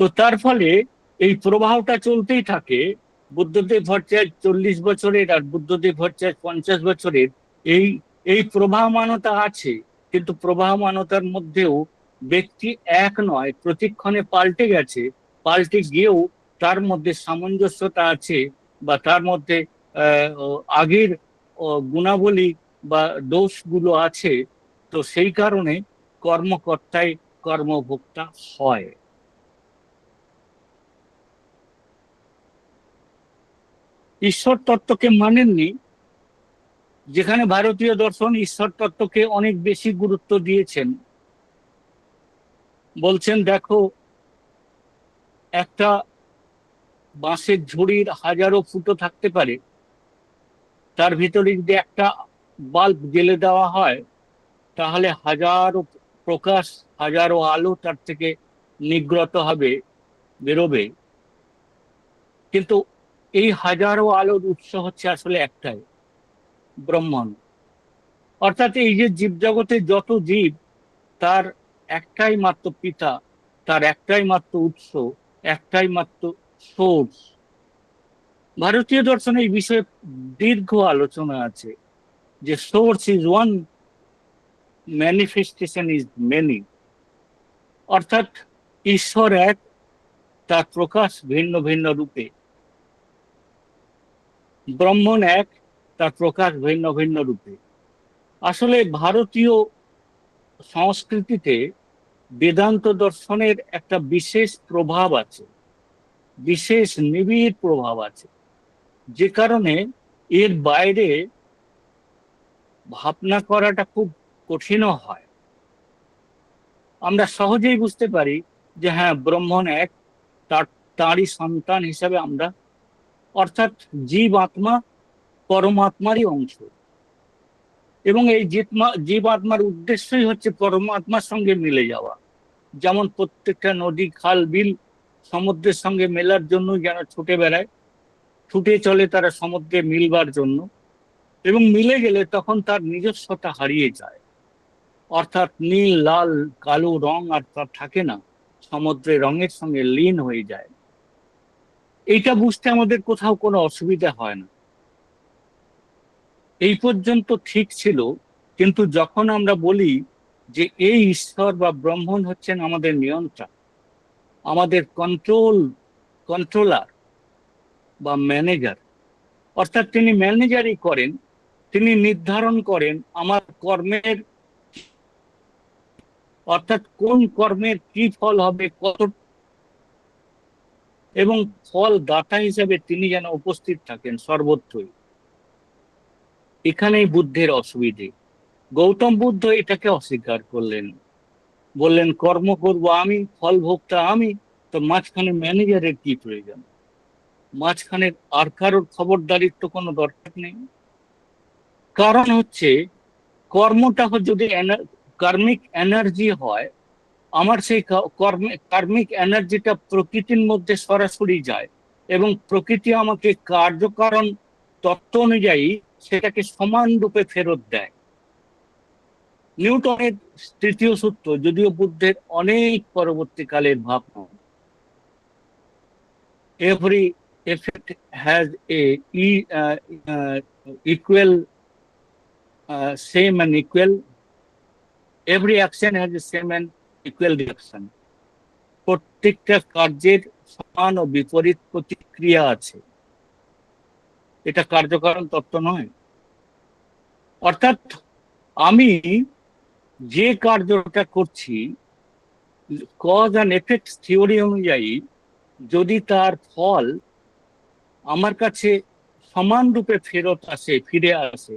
B: তো তার ফলে এই প্রবাহটা চলতেই থাকে। বুদ্ধদেব ভট্টাচার্য 40 বছরের আর বুদ্ধদেব ভট্টাচার্য 50 বছরের, এই এই প্রবাহমানতা আছে। কিন্তু প্রবাহমানতার মধ্যেও ব্যক্তি এক নয়, প্রতিক্ষণে পাল্টে গেছে। পাল্টে গিয়েও তার মধ্যে সামঞ্জস্যতা আছে, বা তার মধ্যে আগের গুণাবলী বা দোষগুলো আছে। তো সেই কারণে কর্মকর্তাই কর্মভোক্তা হয়। ঈশ্বর তত্ত্বকে মানেননি, যেখানে ভারতীয় দর্শন ঈশ্বর তত্ত্বকে অনেক বেশি গুরুত্ব দিয়েছেন। বলছেন, দেখো, একটা বাঁশের ঝুড়ির হাজারো ফুটো থাকতে পারে, তার ভিতরে যদি একটা বাল্ব জ্বেলে দেওয়া হয়, তাহলে হাজারো প্রকাশ, হাজারো আলো তার থেকে নির্গত হবে, বেরোবে। কিন্তু এই হাজারো আলোর উৎস হচ্ছে আসলে একটাই, ব্রহ্মণ। অর্থাৎ এই যে জীবজগতে যত জীব, তার একটাই মাত্র পিতা, তার একটাই মাত্র উৎস, একটাই মাত্র সোর্স। ভারতীয় দর্শনে এই বিষয়ে দীর্ঘ আলোচনা আছে, যে source is one, manifestation is many. অর্থাৎ ঈশ্বর এক, তার প্রকাশ ভিন্ন ভিন্ন রূপে। ব্রহ্মণ এক, তার প্রকাশ ভিন্ন ভিন্ন রূপে। আসলে ভারতীয় সংস্কৃতিতে বেদান্ত দর্শনের একটা বিশেষ প্রভাব আছে, বিশেষ নিবিড় প্রভাব আছে, যে কারণে এর বাইরে ভাবনা করাটা খুব কঠিনও হয়। আমরা সহজেই বুঝতে পারি যে হ্যাঁ, ব্রহ্মণ এক, তারই সন্তান হিসাবে আমরা, অর্থাৎ জীব আত্মা পরমাত্মারই অংশ। এবং এই জীব আত্মার উদ্দেশ্যই হচ্ছে পরমাত্মার সঙ্গে মিলে যাওয়া। যেমন প্রত্যেকটা নদী, খাল, বিল সমুদ্রের সঙ্গে মেলার জন্য যেন ছুটে বেড়ায়, ছুটে চলে তারা সমুদ্রে মিলবার জন্য, এবং মিলে গেলে তখন তার নিজস্বতা হারিয়ে যায়। অর্থাৎ নীল, লাল, কালো রং আর তার থাকে না, সমুদ্রের রঙের সঙ্গে লীন হয়ে যায়। এইটা বুঝতে আমাদের কোথাও কোনো অসুবিধা হয় না, এই পর্যন্ত ঠিক ছিল। কিন্তু যখন আমরা বলি যে এই ঈশ্বর বা ব্রহ্মণ হচ্ছেন আমাদের নিয়ন্ত্রক, আমাদের কন্ট্রোলার বা ম্যানেজার, অর্থাৎ তিনি ম্যানেজারই করেন, তিনি নির্ধারণ করেন আমার কর্মের, অর্থাৎ কোন কর্মের কি ফল হবে, কত, এবং ফল দাতা হিসেবে তিনি যেন উপস্থিত থাকেন সর্বত্রই। এখানেই বুদ্ধের অসুবিধে। গৌতম বুদ্ধ এটাকে অস্বীকার করলেন, বললেন কর্ম করব আমি, ফল ভোক্তা আমি, তো মাঝখানে ম্যানেজারের কি প্রয়োজন? মাঝখানে আর কারোর খবরদারির তো কোনো দরকার নেই। কারণ হচ্ছে কর্মটা যদি কার্মিক এনার্জি হয়, আমার সেই কার্মিক এনার্জিটা প্রকৃতির মধ্যে সরাসরি যায়, এবং প্রকৃতি আমাকে কার্যকারণ তত্ত্ব অনুযায়ী সেটাকে সমান রূপে ফেরত দেয়। নিউটনের তৃতীয় সূত্র, যদিও বুদ্ধের অনেক পরবর্তীকালের ভাবনা, every effect has a equal, same and equal, every action has a same and equal reaction. প্রত্যেকটা কার্যের সমান ও বিপরীত প্রতিক্রিয়া আছে, এটা কার্যকারণ তত্ত্ব নয়। অর্থাৎ আমি যে কার্যটা করছি, কজ অ্যান্ড এফেক্ট থিওরি অনুযায়ী যদি তার ফল আমার কাছে সমান রূপে ফিরে আসে,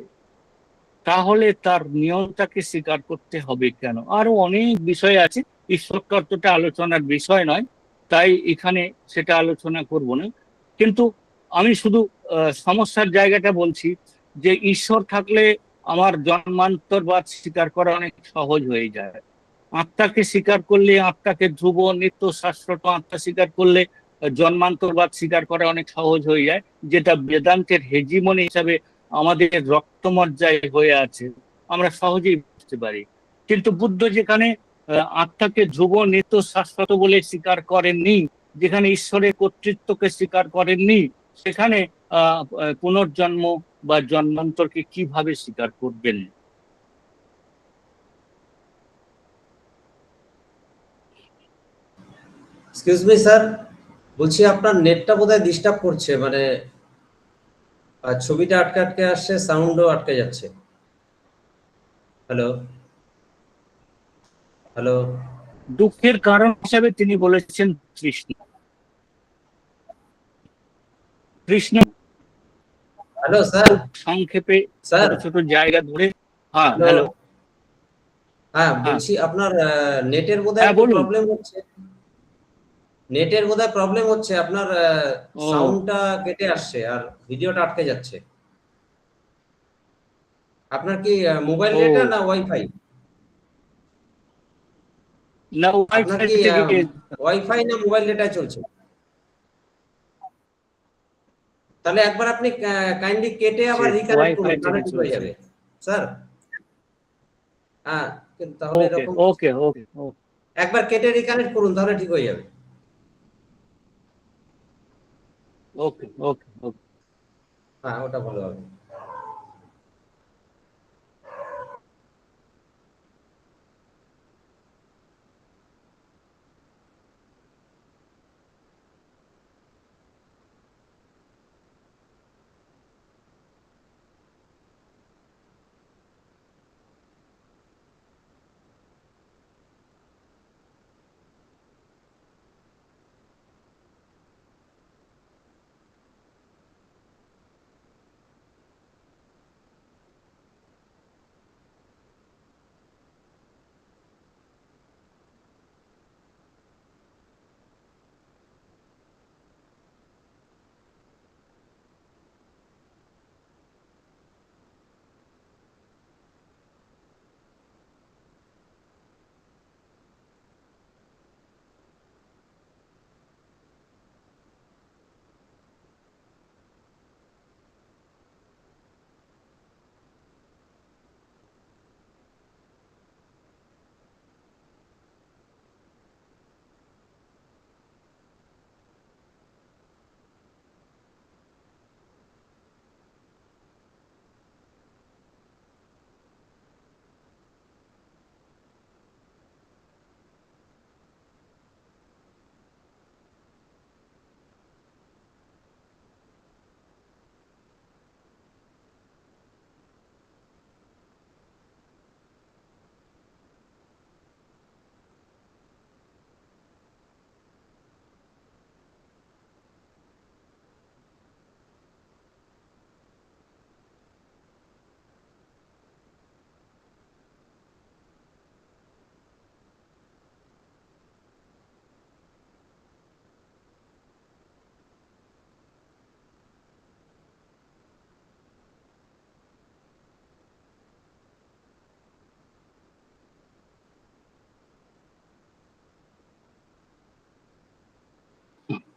B: তাহলে তার নিয়মটাকে স্বীকার করতে হবে কেন? আরো অনেক বিষয় আছে, ঈশ্বর তত্ত্বটা আলোচনার বিষয় নয়, তাই এখানে সেটা আলোচনা করব না। কিন্তু আমি শুধু সমস্যার জায়গাটা বলছি, যে ঈশ্বর থাকলে আমার জন্মান্তরবাদ স্বীকার করা অনেক সহজ হয়ে যায়। আত্মাকে স্বীকার করলে, আত্মাকে ধ্রুব, নিত্য, শাশ্বত আত্মা স্বীকার করলে জন্মান্তরবাদ স্বীকার করা অনেক সহজ হয়ে যায়, যেটা বেদান্তের হেজিমনি হিসাবে আমাদের রক্তমজ্জায় হয়ে আছে, আমরা সহজেই বুঝতে পারি। কিন্তু বুদ্ধ যেখানে আত্মাকে ধ্রুব নিত্য শাশ্বত বলে স্বীকার করেননি, যেখানে ঈশ্বরের কর্তৃত্বকে স্বীকার করেননি, সেখানে পুনর্জন্ম বা জন্মান্তরকে কিভাবে স্বীকার করবেন?
C: এক্সকিউজ মি স্যার, বলছি আপনার নেটটা বোধহয় ডিস্টার্ব করছে, মানে ছবিটা আটকে আটকে আসছে, সাউন্ডও আটকে যাচ্ছে। Hello hello.
B: দুঃখের কারণ হিসাবে তিনি বলেছেন তৃষ্ণা। তৃষ্ণা
C: হ্যালো স্যার।
B: সংক্ষেপে
C: স্যার।
B: ছোট ছোট জায়গা ধরে। হ্যাঁ,
C: হ্যালো।
B: হ্যালো।
C: হ্যাঁ,
B: হ্যাঁ,
C: বলছি আপনার নেটের বোধহয়
B: হ্যাঁ,
C: একটু
B: বলুন।
C: প্রবলেম হচ্ছে। নেটের বোধহয় প্রবলেম হচ্ছে, আপনার
B: ও,
C: সাউন্ডটা কেটে আসছে আর ভিডিওটা আটকে যাচ্ছে। আপনার কি মোবাইল
B: ও,
C: ডেটা না ওয়াইফাই?
B: না,
C: আপনার
B: ওয়াইফাই
C: কি
B: থেকে।
C: ওয়াইফাই না মোবাইল ডেটায় চলছে? তাহলে একবার আপনি কাইন্ডলি কেটে আবার রিকানেক্ট করুন,
B: ওয়াইফাই
C: তাহলে
B: থেকে
C: ঠিক হয়ে
B: চলছে।
C: যাবে স্যার। হ্যাঁ, তাহলে
B: ওকে,
C: এরকম
B: ওকে, ওকে, ওকে,
C: একবার কেটে রিকানেক্ট করুন, তাহলে ঠিক হয়ে যাবে।
B: ওকে, ওকে, ওকে।
C: হ্যাঁ, ওটা ভালো হবে।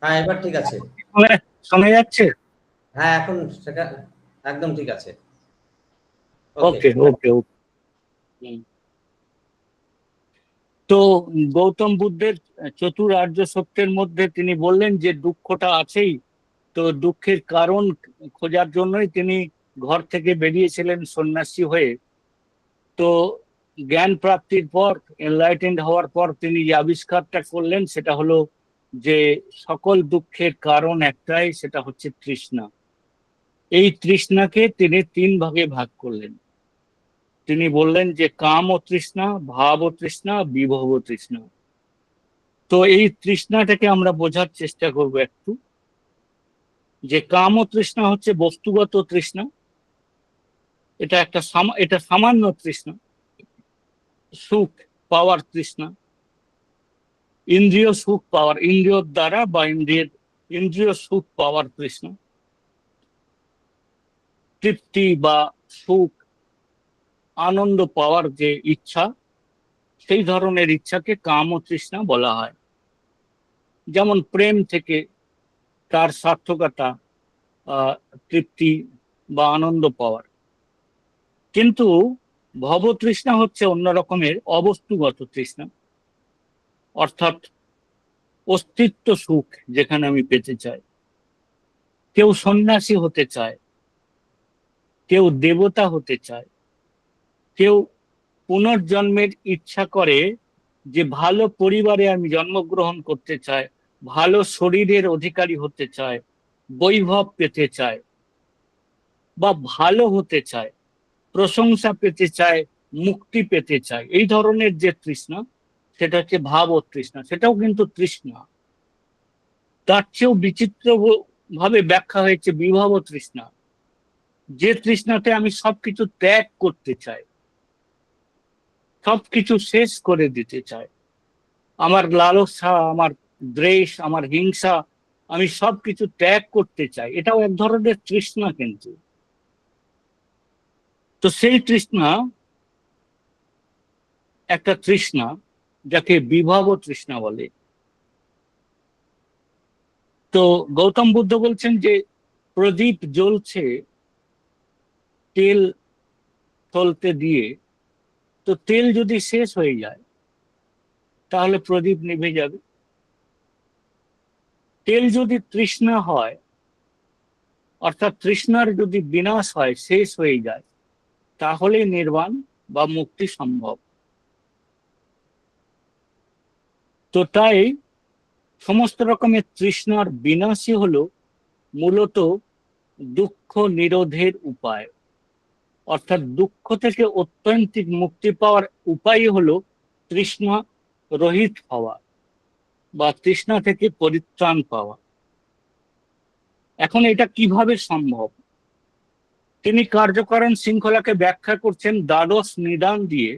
C: হ্যাঁ, এবার ঠিক আছে।
B: শোনা যাচ্ছে?
C: হ্যাঁ, এখন সেটা একদম ঠিক আছে। ওকে।
B: ওকে, ওকে, ওকে। তো গৌতম বুদ্ধের চতুর আর্য সত্যের মধ্যে তিনি বললেন যে দুঃখটা আছেই। তো দুঃখের কারণ খোঁজার জন্যই তিনি ঘর থেকে বেরিয়েছিলেন সন্ন্যাসী হয়ে। তো জ্ঞান প্রাপ্তির পর, এনলাইটেন্ড হওয়ার পর তিনি যে আবিষ্কারটা করলেন সেটা হলো যে সকল দুঃখের কারণ একটাই, সেটা হচ্ছে তৃষ্ণা। এই তৃষ্ণাকে তিনি তিন ভাগে ভাগ করলেন। তিনি বললেন যে কাম ও তৃষ্ণা, ভাব ও তৃষ্ণা, বিভব ও তৃষ্ণা। তো এই তৃষ্ণাটাকে আমরা বোঝার চেষ্টা করব একটু, যে কাম ও তৃষ্ণা হচ্ছে বস্তুগত তৃষ্ণা। এটা সামান্য তৃষ্ণা। সুখ পাওয়ার তৃষ্ণা, ইন্দ্রিয় সুখ পাওয়ার, ইন্দ্রিয় দ্বারা বা ইন্দ্রিয় সুখ পাওয়ার তৃষ্ণা, তৃপ্তি বা সুখ, আনন্দ পাওয়ার যে ইচ্ছা, সেই ধরনের ইচ্ছাকে কাম ও তৃষ্ণা বলা হয়। যেমন প্রেম থেকে তার সার্থকতা, তৃপ্তি বা আনন্দ পাওয়ার। কিন্তু ভবতৃষ্ণা হচ্ছে অন্য রকমের অবস্তুগত তৃষ্ণা। অর্থাৎ অস্তিত্ব সুখ যেখানে আমি পেতে চাই। কেউ সন্ন্যাসী হতে চায়, কেউ দেবতা হতে চায়, কেউ পুনর্জন্মের ইচ্ছা করে যে ভালো পরিবারে আমি জন্মগ্রহণ করতে চাই, ভালো শরীরের অধিকারী হতে চায়, বৈভব পেতে চায়, বা ভালো হতে চায়, প্রশংসা পেতে চায়, মুক্তি পেতে চায়। এই ধরনের যে তৃষ্ণা, সেটা হচ্ছে ভাব ও তৃষ্ণা। সেটাও কিন্তু তৃষ্ণা। তার চেয়েও বিচিত্র ভাবে ব্যাখ্যা হয়েছে বিভব ও তৃষ্ণা, যে তৃষ্ণাতে আমি সবকিছু ত্যাগ করতে চাই, সবকিছু শেষ করে দিতে চাই। আমার লালসা, আমার দ্বেষ, আমার হিংসা, আমি সবকিছু ত্যাগ করতে চাই। এটাও এক ধরনের তৃষ্ণা কিন্তু। তো সেই তৃষ্ণা একটা তৃষ্ণা, যাকে বিভব তৃষ্ণা বলে। তো গৌতম বুদ্ধ বলছেন যে প্রদীপ জ্বলছে তেল চলতে দিয়ে, তো তেল যদি শেষ হয়ে যায় তাহলে প্রদীপ নিভে যাবে। তেল যদি তৃষ্ণা হয়, অর্থাৎ তৃষ্ণার যদি বিনাশ হয়, শেষ হয়ে যায়, তাহলে নির্বাণ বা মুক্তি সম্ভব। তো তাই সমস্ত রকমের তৃষ্ণার বিনাশই হলো মূলত দুঃখ নিরোধের উপায়। অর্থাৎ দুঃখ থেকে অত্যন্তিক মুক্তি পাওয়ার উপায় হলো তৃষ্ণা রহিত হওয়া বা তৃষ্ণা থেকে পরিত্রাণ পাওয়া। এখন এটা কিভাবে সম্ভব? তিনি কার্যকারণ শৃঙ্খলাকে ব্যাখ্যা করছেন দ্বাদশ নিদান দিয়ে।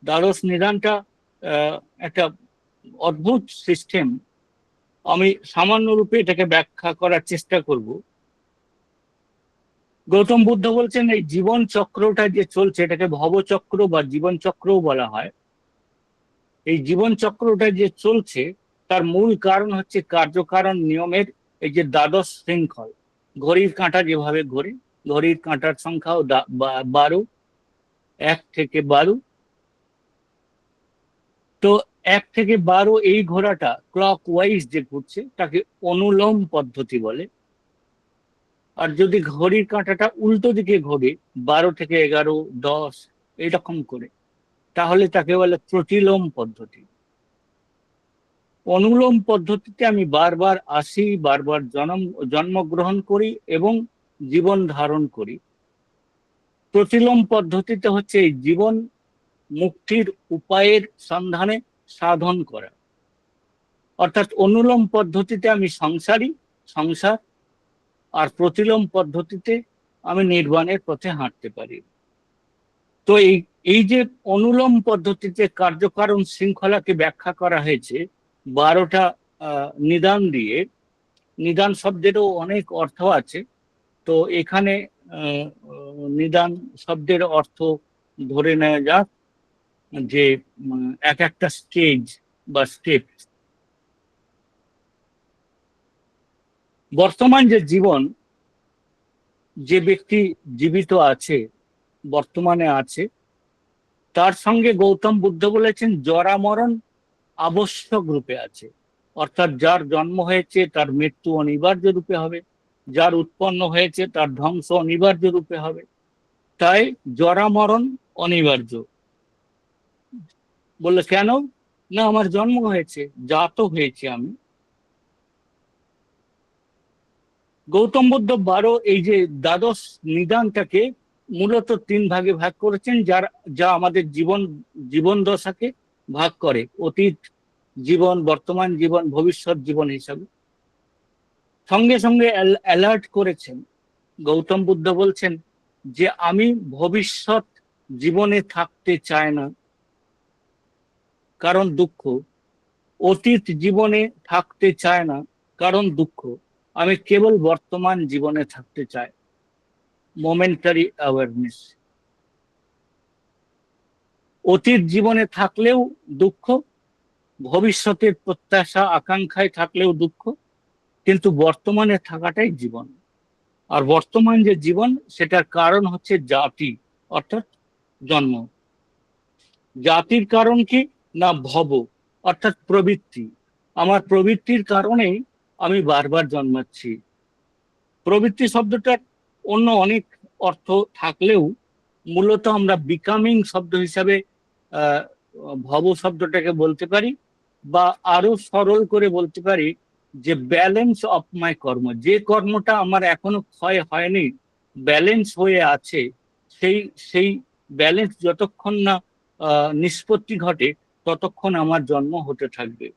B: দ্বাদশ নিদানটা একটা অদ্ভুত সিস্টেম। আমি সামান্য রূপে এটাকে ব্যাখ্যা করার চেষ্টা করব। গৌতম বুদ্ধ বলছেন এই জীবন চক্রটা যে চলছে, এটাকে ভবচক্র বা জীবন চক্রও বলা হয়। এই জীবন চক্রটা যে চলছে, তার মূল কারণ হচ্ছে কার্যকারণ নিয়মের এই যে দ্বাদশ শৃঙ্খল। ঘড়ির কাঁটা যেভাবে ঘোরে, ঘড়ির কাঁটার সংখ্যাও 12, 1 থেকে 12। তো 1 থেকে 12 এই ঘোড়াটা ক্লক ওয়াইজ যে ঘুরছে, তাকে অনুলোম পদ্ধতি বলে। আর যদি ঘড়ির কাঁটাটা উল্টো দিকে ঘোরে, 12 থেকে 11, 10 এইরকম করে, তাহলে তাকে বলে প্রতিলোম পদ্ধতি। অনুলোম পদ্ধতিতে আমি বারবার আসি, বারবার জন্মগ্রহণ করি এবং জীবন ধারণ করি। প্রতিলোম পদ্ধতিতে হচ্ছে এই জীবন মুক্তির উপায়ের সন্ধানে সাধন করা। অর্থাৎ অনুলোম পদ্ধতিতে আমি সংসার, আর প্রতিলোম পদ্ধতিতে আমি নির্বাণের পথে হাঁটতে পারি। তো এই যে অনুলোম পদ্ধতিতে কার্যকারণ শৃঙ্খলাকে ব্যাখ্যা করা হয়েছে 12টা নিদান দিয়ে। নিদান শব্দেরও অনেক অর্থ আছে। তো এখানে নিদান শব্দের অর্থ ধরে নেওয়া যাক যে এক একটা স্টেজ বা স্টেপ। বর্তমান যে জীবন, যে ব্যক্তি জীবিত আছে, বর্তমানে আছে, তার সঙ্গে গৌতম বুদ্ধ বলেছেন জরা মরণ আবশ্যক রূপে আছে। অর্থাৎ যার জন্ম হয়েছে তার মৃত্যু অনিবার্য রূপে হবে, যার উৎপন্ন হয়েছে তার ধ্বংস অনিবার্য রূপে হবে। তাই জরা মরণ অনিবার্য। বললে কেন? না, আমার জন্ম হয়েছে, জাত হয়েছে আমি। গৌতম বুদ্ধ 12 এই যে দ্বাদশ নিদানটাকে মূলত 3 ভাগে ভাগ করেছেন, যা আমাদের জীবন দশাকে ভাগ করে অতীত জীবন, বর্তমান জীবন, ভবিষ্যৎ জীবন হিসাবে। সঙ্গে সঙ্গে অ্যালার্ট করেছেন। গৌতম বুদ্ধ বলছেন যে আমি ভবিষ্যৎ জীবনে থাকতে চাই না, কারণ দুঃখ। অতীত জীবনে থাকতে চায় না, কারণ দুঃখ। আমি কেবল বর্তমান জীবনে থাকতে চাই, মোমেন্টারি অ্যাওয়ারনেস। অতীত জীবনে থাকলেও দুঃখ, ভবিষ্যতের প্রত্যাশা আকাঙ্ক্ষায় থাকলেও দুঃখ, কিন্তু বর্তমানে থাকাটাই জীবন। আর বর্তমান যে জীবন, সেটার কারণ হচ্ছে জাতি, অর্থাৎ জন্ম। জাতির কারণ কি? না ভব। অর্থাৎ প্রবৃত্তি। আমার প্রবৃত্তির কারণেই আমি বারবার জন্মাচ্ছি। প্রবৃত্তি শব্দটার অন্য অনেক অর্থ থাকলেও মূলত আমরা বিকামিং শব্দ হিসাবে আহ, ভব শব্দটাকে বলতে পারি, বা আরো সরল করে বলতে পারি যে ব্যালেন্স অফ মাই কর্ম। যে কর্মটা আমার এখনো ক্ষয় হয়নি, ব্যালেন্স হয়ে আছে, সেই সেই ব্যালেন্স যতক্ষণ না নিষ্পত্তি ঘটে ততক্ষণ আমার জন্ম হতে থাকবে।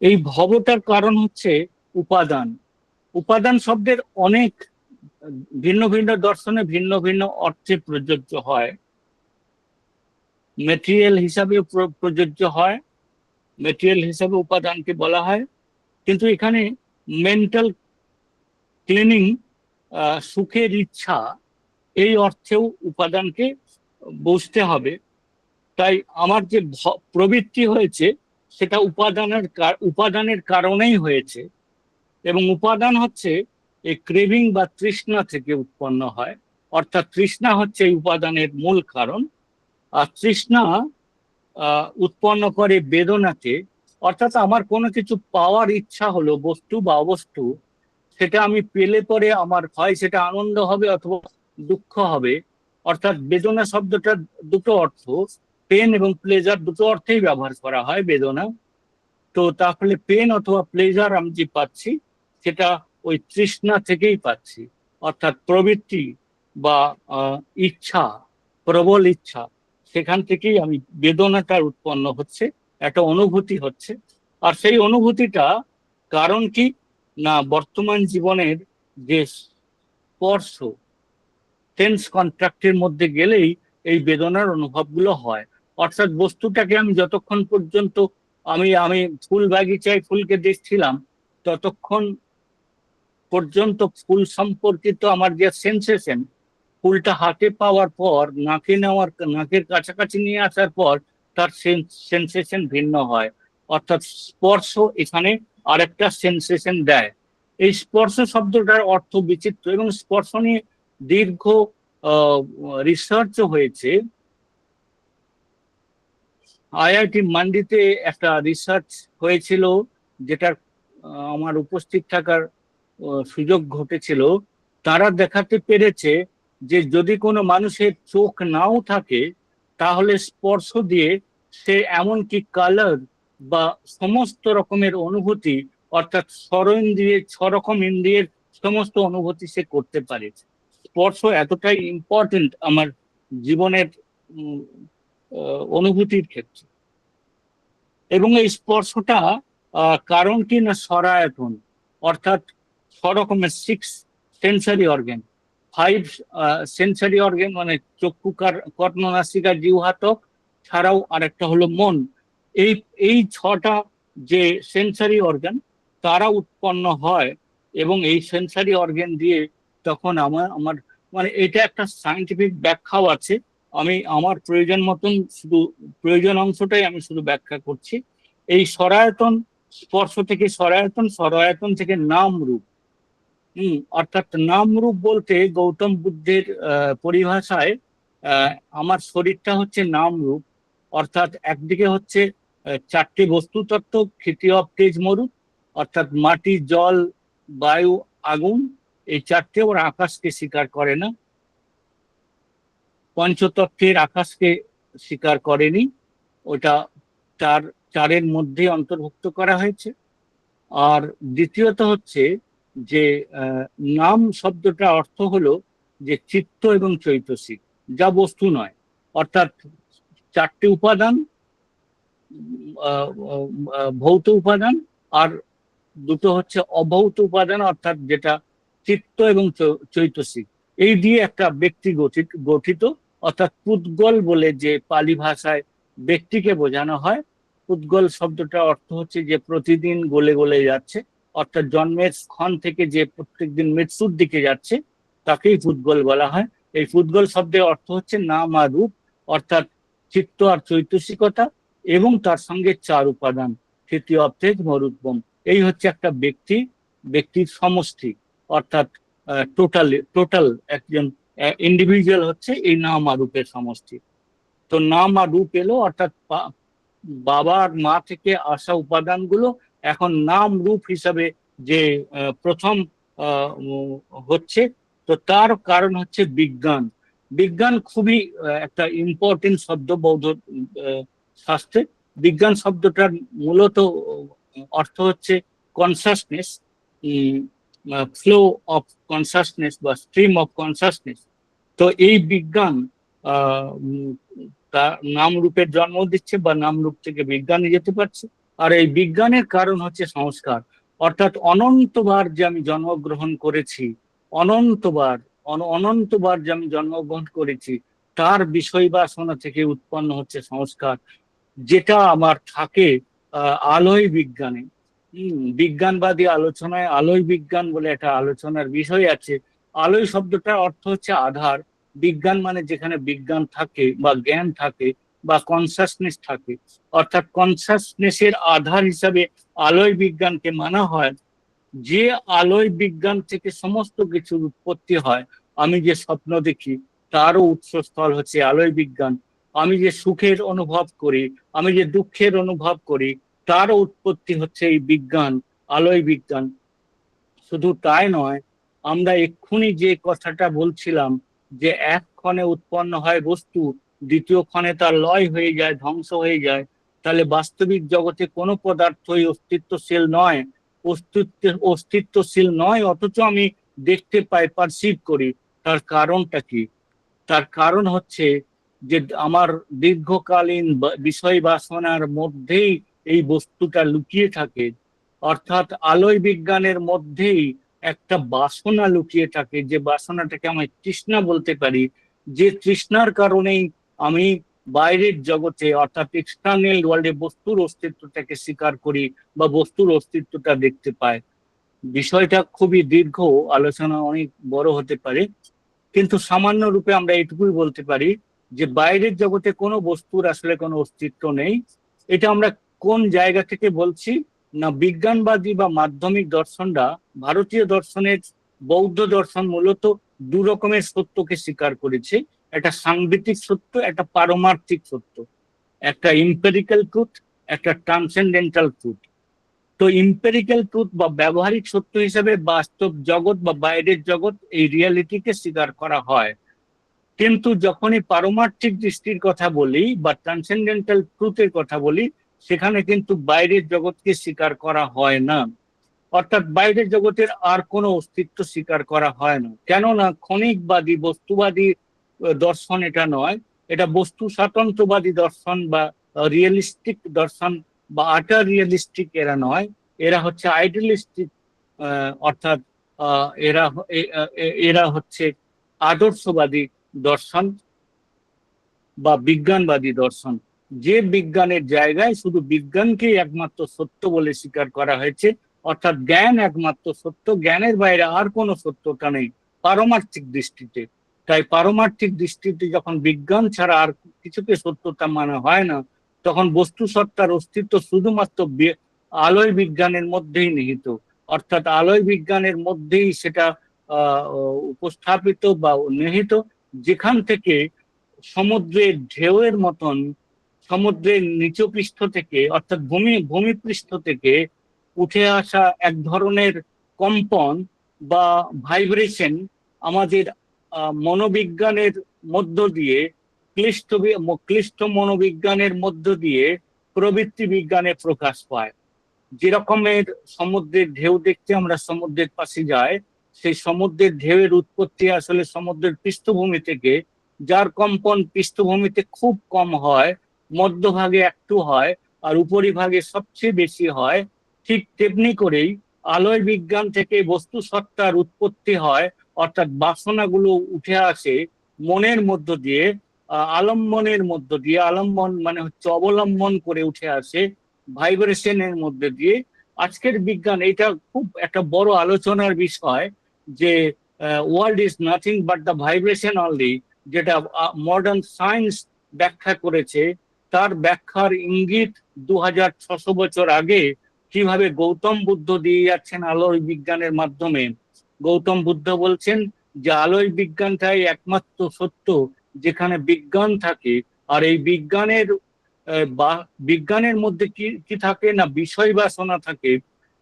B: এই ভবটার কারণ হচ্ছে উপাদান। উপাদান শব্দের অনেক ভিন্ন ভিন্ন দর্শনে ভিন্ন ভিন্ন অর্থে প্রযোজ্য হয়। মেটেরিয়াল হিসাবে প্রযোজ্য হয়, মেটেরিয়াল হিসাবে উপাদানকে বলা হয়। কিন্তু এখানে মেন্টাল ক্লিনিং, সুখের ইচ্ছা, এই অর্থেও উপাদানকে বুঝতে হবে। তাই আমার যে প্রবৃত্তি হয়েছে সেটা উপাদানের কারণেই হয়েছে, এবং উপাদান হচ্ছে এই ক্রেভিং বা তৃষ্ণা থেকে উৎপন্ন হয়। অর্থাৎ তৃষ্ণা হচ্ছে এই উপাদানের মূল কারণ। আর তৃষ্ণা উৎপন্ন করে বেদনাকে। অর্থাৎ আমার কোনো কিছু পাওয়ার ইচ্ছা হলো, বস্তু বা অবস্তু, সেটা আমি পেলে পরে আমার হয় সেটা আনন্দ হবে অথবা দুঃখ হবে। অর্থাৎ বেদনা শব্দটা দুটো অর্থ, পেন এবং প্লেজার, দুটো অর্থেই ব্যবহার করা হয় বেদনা। তো তাহলে পেন অথবা প্লেজার আমি যে পাচ্ছি সেটা ওই তৃষ্ণা থেকেই পাচ্ছি। অর্থাৎ প্রবৃত্তি বা ইচ্ছা, প্রবল ইচ্ছা, সেখান থেকেই আমি বেদনাটা উৎপন্ন হচ্ছে, একটা অনুভূতি হচ্ছে। আর সেই অনুভূতিটা কারণ কি না, বর্তমান জীবনের যে স্পর্শ, সেন্স কন্ট্রাক্টের মধ্যে গেলেই এই বেদনার অনুভবগুলো হয়। অর্থাৎ বস্তুটাকে আমি যতক্ষণ পর্যন্ত আমি আমি ফুল বাগিচায় ফুলকে দেখছিলাম, ততক্ষণ পর্যন্ত ফুল সম্পর্কিত আমার যে সেন্সেশন, ফুলটা হাতে পাওয়ার পর, নাকের কাছাকাছি নিয়ে আসার পর তার সেন্সেশন ভিন্ন হয়। অর্থাৎ স্পর্শ এখানে আরেকটা সেন্সেশন দেয়। এই স্পর্শ শব্দটার অর্থ বিচিত্র, এবং স্পর্শ নিয়ে দীর্ঘ রিসার্চও হয়েছে। আইআইটি মান্ডিতে একটা রিসার্চ হয়েছিল, যেটার আমার উপস্থিত থাকার সুযোগ ঘটেছিল। তারা দেখাতে পেরেছে যে যদি কোনো মানুষের চোখ নাও থাকে, তাহলে স্পর্শ দিয়ে সে এমনকি কালার বা সমস্ত রকমের অনুভূতি, অর্থাৎ ছরকম ইন্দ্রিয়ের সমস্ত অনুভূতি সে করতে পারে। স্পর্শ এতটাই ইম্পর্টেন্ট আমার জীবনের অনুভূতির ক্ষেত্রে। এবং এই স্পর্শটা কারণ কি না সরায়তন, অর্থাৎ ছরকমের 6 সেন্সারি অর্গান, 5 সেন্সারি অর্গান, মানে চক্ষু, কর্ণ, নাসিকা, জিহ্বা, ত্বক ছাড়াও আরেকটা হলো মন। এই 6টা যে সেন্সারি অর্গান, তারা উৎপন্ন হয়, এবং এই সেন্সারি অর্গান দিয়ে তখন আমার মানে এটা একটা সায়েন্টিফিক ব্যাখ্যাও আছে। আমি আমার প্রয়োজন মতন শুধু প্রয়োজন অংশটাই আমি শুধু ব্যাখ্যা করছি। এই সরায়তন, স্পর্শ থেকে সরায়তন, সরায়তন থেকে নাম রূপ। অর্থাৎ নাম রূপ বলতে গৌতম বুদ্ধের পরিভাষায় আমার শরীরটা হচ্ছে নাম রূপ। অর্থাৎ একদিকে হচ্ছে 4টে বস্তু তত্ত্ব, ক্ষিতি অব তেজ মরুত, অর্থাৎ মাটি, জল, বায়ু, আগুন, এই 4টে। ওরা আকাশকে স্বীকার করে না, পঞ্চতত্ত্বের আকাশকে স্বীকার করেনি, ওটা চারের মধ্যে অন্তর্ভুক্ত করা হয়েছে। আর দ্বিতীয়ত হচ্ছে যে নাম শব্দটা অর্থ হলো যে চিত্ত এবং চৈতসিক, যা বস্তু নয়। অর্থাৎ 4টে উপাদান, ভৌত উপাদান, আর দুটো হচ্ছে অভৌত উপাদান, অর্থাৎ যেটা চিত্ত এবং চৈতসিক। এই দিয়ে একটা ব্যক্তি গঠিত। অর্থাৎ পুদ্গল বলে যে পালি ভাষায় ব্যক্তিকে বোঝানো হয়, পুদ্গল শব্দটা অর্থ হচ্ছে যে প্রতিদিন গলে গলে যাচ্ছে, অর্থাৎ জন্মের ক্ষণ থেকে যে প্রত্যেকদিন মৃত্যুর দিকে যাচ্ছে, তাকেই পুদ্গল বলা হয়। এই পুদ্গল শব্দের অর্থ হচ্ছে নাম আর রূপ, অর্থাৎ চিত্ত আর চৈতসিকতা, এবং তার সঙ্গে 4 উপাদান, ক্ষিতি অব তেজ মরুদ্গম। এই হচ্ছে একটা ব্যক্তির সমষ্টি, অর্থাৎ টোটাল একজন ইন্ডিভিজুয়াল হচ্ছে এই নাম আর রূপের সমষ্টি। তো নাম আর রূপ এলো, অর্থাৎ বাবা আর মা থেকে আসা উপাদানগুলো এখন নাম রূপ হিসাবে যে প্রথম হচ্ছে, তো তার কারণ হচ্ছে বিজ্ঞান। বিজ্ঞান খুবই একটা ইম্পর্টেন্ট শব্দ বৌদ্ধ শাস্ত্রে। বিজ্ঞান শব্দটার মূলত অর্থ হচ্ছে কনসাসনেস, ফ্লো অফ কনসাসনেস বা স্ট্রিম অফ কনসাসনেস। তো এই বিজ্ঞান তার নাম রূপের জন্ম দিচ্ছে বা নাম রূপ থেকে বিজ্ঞানে যেতে পারছে। আর এই বিজ্ঞানের কারণ হচ্ছে সংস্কার, অর্থাৎ অনন্তবার যে আমি জন্মগ্রহণ করেছি, অনন্তবার অনন্তবার যে আমি জন্মগ্রহণ করেছি, তার বিষয় বাসনা থেকে উৎপন্ন হচ্ছে সংস্কার, যেটা আমার থাকে আলোয় বিজ্ঞানে। বিজ্ঞানবাদী আলোচনায় আলোয় বিজ্ঞান বলে একটা আলোচনার বিষয় আছে। আলোয় শব্দটার অর্থ হচ্ছে আধার। বিজ্ঞান মানে যেখানে বিজ্ঞান থাকে বা জ্ঞান থাকে বা কনসাসনেস থাকে, অর্থাৎ কনসাসনেসের আধার হিসাবে আলোয় বিজ্ঞানকে মানা হয়। যে আলোয় বিজ্ঞান থেকে সমস্ত কিছুর উৎপত্তি হয়, আমি যে স্বপ্ন দেখি তারও উৎসস্থল হচ্ছে আলোয় বিজ্ঞান। আমি যে সুখের অনুভব করি, আমি যে দুঃখের অনুভব করি, তারও উৎপত্তি হচ্ছে এই বিজ্ঞান, আলোয় বিজ্ঞান। শুধু তাই নয়, আমরা এক্ষুনি যে কথাটা বলছিলাম যে এক ক্ষণে উৎপন্ন হয় বস্তু, দ্বিতীয় ক্ষণে তার লয় হয়ে যায়, ধ্বংস হয়ে যায়, তাহলে বাস্তবিক জগতে কোনো পদার্থই অস্তিত্বশীল নয়। অস্তিত্বশীল নয়, অথচ আমি দেখতে পাই, পারসিভ করি। তার কারণটা কি? তার কারণ হচ্ছে যে আমার দীর্ঘকালীন বিষয় বাসনার মধ্যেই এই বস্তুটা লুকিয়ে থাকে। অর্থাৎ আলোয় বিজ্ঞানের মধ্যেই একটা বাসনা লুকিয়ে থাকে, যে বাসনাটাকে আমি তৃষ্ণা বলতে পারি। যে তৃষ্ণার কারণেই আমি বাইরের জগতে অর্থাৎ এক্সটার্নাল ওয়ার্ল্ডে বস্তুর অস্তিত্বটাকে স্বীকার করি বা বস্তুর অস্তিত্বটা দেখতে পাই। বিষয়টা খুবই দীর্ঘ, আলোচনা অনেক বড় হতে পারে, কিন্তু সামান্য রূপে আমরা এটুকুই বলতে পারি যে বাইরের জগতে কোনো বস্তুর আসলে কোনো অস্তিত্ব নেই। এটা আমরা কোন জায়গা থেকে বলছি না, বিজ্ঞানবাদী বা মাধ্যমিক দর্শনরা, ভারতীয় দর্শনের বৌদ্ধ দর্শন মূলত দু রকমের সত্যকে স্বীকার করেছে। একটা সাংবিতিক সত্য, একটা পারমার্থিক সত্য, একটা ইম্পেরিক্যাল ট্রুথ, একটা ট্রান্সেন্ডেন্টাল ট্রুথ। তো ইম্পেরিক্যাল ট্রুথ বা ব্যবহারিক সত্য হিসেবে বাস্তব জগৎ বা বাইরের জগৎ, এই রিয়ালিটিকে স্বীকার করা হয়। কিন্তু যখনই পারমার্থিক দৃষ্টির কথা বলি বা ট্রান্সেন্ডেন্টাল ট্রুথের কথা বলি, সেখানে কিন্তু বাইরের জগৎকে স্বীকার করা হয় না। অর্থাৎ বাইরের জগতের আর কোনো অস্তিত্ব স্বীকার করা হয় না। কেননা ক্ষণিকবাদী বস্তুবাদী দর্শন এটা নয়, এটা বস্তু স্বাতন্ত্র্যবাদী দর্শন বা রিয়েলিস্টিক দর্শন বা আটার রিয়েলিস্টিক এরা নয়, এরা হচ্ছে আইডিয়ালিস্টিক। অর্থাৎ এরা এরা হচ্ছে আদর্শবাদী দর্শন বা বিজ্ঞানবাদী দর্শন। যে বিজ্ঞানের জায়গায় শুধু বিজ্ঞানকেই একমাত্র সত্য বলে স্বীকার করা হয়েছে, অর্থাৎ জ্ঞান একমাত্র সত্য, জ্ঞানের বাইরে আর কোনো সত্যতা নেই পারমার্থিক দৃষ্টিতে। তাই পারমার্থিক দৃষ্টিতে যখন বিজ্ঞান ছাড়া আর কিছুকে সত্যতা মানা হয় না, তখন বস্তু সত্তার অস্তিত্ব শুধুমাত্র আলোয় বিজ্ঞানের মধ্যেই নিহিত। অর্থাৎ আলোয় বিজ্ঞানের মধ্যেই সেটা উপস্থাপিত বা নিহিত, যেখান থেকে সমুদ্রের ঢেউয়ের মতন সমুদ্রের নিচপৃষ্ঠ থেকে অর্থাৎ ভূমিপৃষ্ঠ থেকে উঠে আসা এক ধরনের কম্পন বা ভাইব্রেশন আমাদের মনোবিজ্ঞানের মধ্য দিয়ে, ক্লিষ্ট মনোবিজ্ঞানের মধ্য দিয়ে প্রবৃত্তি বিজ্ঞানে প্রকাশ পায়। যেরকমের সমুদ্রের ঢেউ দেখতে আমরা সমুদ্রের পাশে যাই, সেই সমুদ্রের ঢেউয়ের উৎপত্তি আসলে সমুদ্রের পৃষ্ঠভূমি থেকে, যার কম্পন পৃষ্ঠভূমিতে খুব কম হয়, মধ্যভাগে একটু হয়, আর উপরিভাগে সবচেয়ে বেশি হয়। ঠিক তেমনি করেই আলোয় বিজ্ঞান থেকে বস্তু সত্তার উৎপত্তি হয়, অর্থাৎ বাসনাগুলো উঠে আসে মনের মধ্য দিয়ে, আলম্বনের মধ্য দিয়ে। আলম্বন মানে হচ্ছে অবলম্বন করে উঠে আসে ভাইব্রেশনের মধ্যে দিয়ে। আজকের বিজ্ঞান এটা খুব একটা বড় আলোচনার বিষয়, যে world is nothing but the vibration only, যেটা মডার্ন সায়েন্স ব্যাখ্যা করেছে। তার ব্যাখ্যার ইঙ্গিত 2600 বছর আগে কিভাবে গৌতম বুদ্ধ দিয়ে যাচ্ছেন আলোয় বিজ্ঞানের মাধ্যমে। গৌতম বুদ্ধ বলছেন যে আলোয় বিজ্ঞানটাই একমাত্র সত্য যেখানে বিজ্ঞান থাকে। আর এই বিজ্ঞানের বিজ্ঞানের মধ্যে কি কি থাকে না, বিষয় বাসনা থাকে।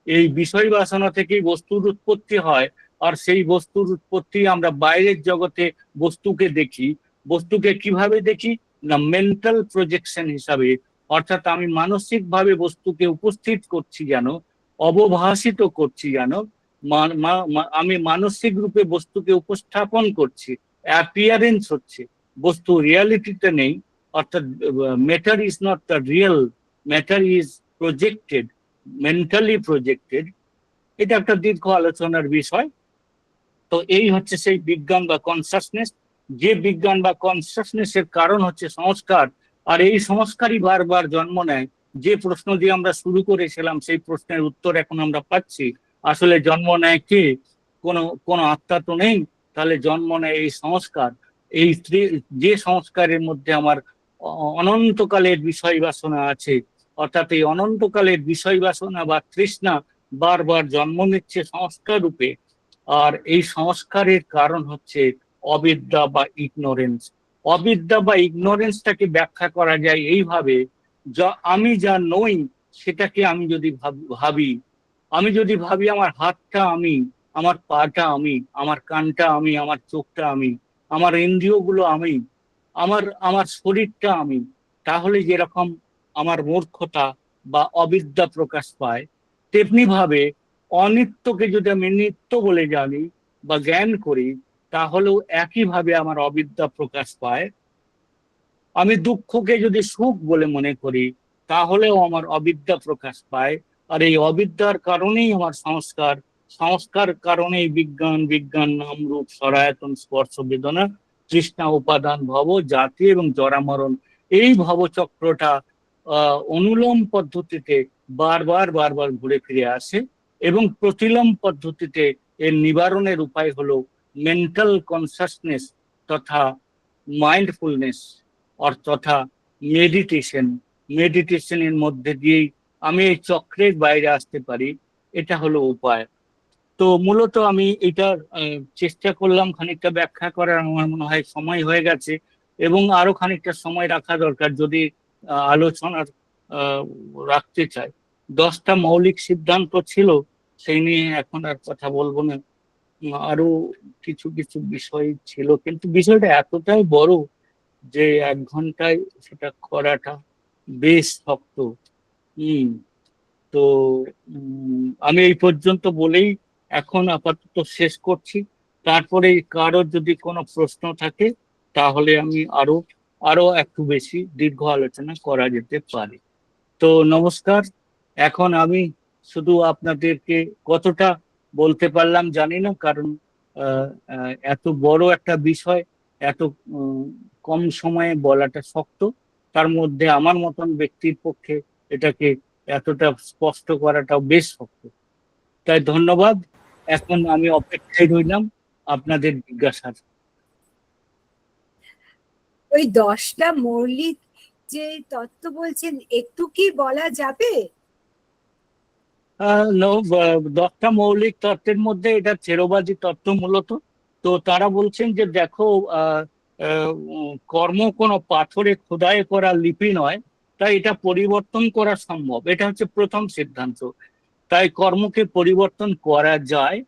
B: এই বিষয় বাসনা থেকেই বস্তুর উৎপত্তি হয়, আর সেই বস্তুর উৎপত্তি আমরা বাইরের জগতে বস্তুকে দেখি। বস্তুকে কিভাবে দেখি না, মেন্টাল প্রজেকশন হিসাবে, অর্থাৎ আমি মানসিক ভাবে বস্তুকে উপস্থিত করছি, যেন অবভাষিত করছি, যেন আমি মানসিক রূপে বস্তুকে উপস্থাপন করছি, অ্যাপিয়ারেন্স হচ্ছে, বস্তু রিয়ালিটিতে নেই। অর্থাৎ matter is not the real, matter is projected, mentally projected. এটা একটা দীর্ঘ আলোচনার বিষয়। তো এই হচ্ছে সেই বিজ্ঞান বা কনসাসনেস। যে বিজ্ঞান বা কনসাসনেসের কারণ হচ্ছে সংস্কার, আর এই সংস্কারই বারবার জন্ম নেয়। যে প্রশ্ন দিয়ে আমরা শুরু করেছিলাম সেই প্রশ্নের উত্তর এখন আমরা পাচ্ছি। আসলে জন্ম নেয় কে? কোনো কোনো আত্মা তো নেই, তাহলে জন্ম নেয় এই সংস্কার। এই যে সংস্কারের মধ্যে আমার অনন্তকালের বিষয় বাসনা আছে, অর্থাৎ এই অনন্তকালের বিষয় বাসনা বা তৃষ্ণা বারবার জন্ম নিচ্ছে সংস্কার রূপে। আর এই সংস্কারের কারণ হচ্ছে অবিদ্যা বা ইগনোরেন্স। অবিদ্যা বা ইগনোরেন্সটাকে ব্যাখ্যা করা যায় এইভাবে, আমি যা নই সেটাকে আমি যদি ভাবি, আমি যদি ভাবি আমার হাতটা আমি, আমার পাটা আমি, আমার কানটা আমি, আমার চোখটা আমি, আমার ইন্দ্রিয়গুলো আমি, আমার আমার শরীরটা আমি, তাহলে যেরকম আমার মূর্খতা বা অবিদ্যা প্রকাশ পায়, তেমনি ভাবে অনিত্যকে যদি আমি নিত্য বলে জানি বা জ্ঞান করি, তাহলেও একইভাবে আমার অবিদ্যা প্রকাশ পায়। আমি দুঃখকে যদি সুখ বলে মনে করি, তাহলেও আমার অবিদ্যা প্রকাশ পায়। আর এই অবিদ্যার কারণেই আমার সংস্কার, সংস্কার কারণেই বিজ্ঞান, বিজ্ঞান নাম রূপ সরায়তন স্পর্শ বেদনা তৃষ্ণা উপাদান ভব জাতি এবং জরামরণ। এই ভবচক্রটা অনুলোম পদ্ধতিতে বারবার বারবার ঘুরে ফিরে আসে, এবং প্রতিলোম পদ্ধতিতে এর নিবারণের উপায় হলো মেন্টাল কনসাসনেস তথা মাইন্ডফুলনেস, তথা মেডিটেশন। মেডিটেশনের মধ্যে দিয়েই আমি এই চক্রের বাইরে আসতে পারি। এটা হলো উপায়। তো মূলত আমি এটা চেষ্টা করলাম খানিকটা ব্যাখ্যা করার। আমার মনে হয় সময় হয়ে গেছে, এবং আরো খানিকটা সময় রাখা দরকার যদি আলোচনার রাখতে চাই। 10টা মৌলিক সিদ্ধান্ত ছিল, সেই নিয়ে এখন আর কথা বলবো না। আরো কিছু কিছু বিষয় ছিল, কিন্তু বিষয়টা এতটাই বড় যে 1 ঘন্টায় সেটা করাটা বেশ শক্ত। হম তো আমি এই পর্যন্ত বলেই এখন আপাতত শেষ করছি। তারপরে কারোর যদি কোনো প্রশ্ন থাকে, তাহলে আমি আরো আরো একটু বেশি দীর্ঘ আলোচনা করা যেতে পারে। তো নমস্কার। এখন আমি শুধু আপনাদেরকে কতটা বলতে পারলাম জানি না, কারণ এত বড় একটা বিষয় এত কম সময়ে বলাটা শক্ত। তার মধ্যে আমার মতন ব্যক্তির পক্ষে এটাকে এতটা স্পষ্ট করাটাও বেশ শক্ত। তাই ধন্যবাদ। এখন আমি অপেক্ষায় রইলাম আপনাদের জিজ্ঞাসার।
D: ওই 10টা মৌলিক যে তত্ত্ব বলছেন, একটু কি বলা যাবে?
B: 10টা মৌলিক তত্ত্বের মধ্যে এটা থেরোবাদী তত্ত্ব মূলত। তো তারা বলছেন যে দেখো, কর্ম কোনো পাথরে খোদাই করা লিপি নয়, তাই এটা পরিবর্তন করা সম্ভব। এটা হচ্ছে প্রথম সিদ্ধান্ত। তাই কর্মকে পরিবর্তন করা যায়।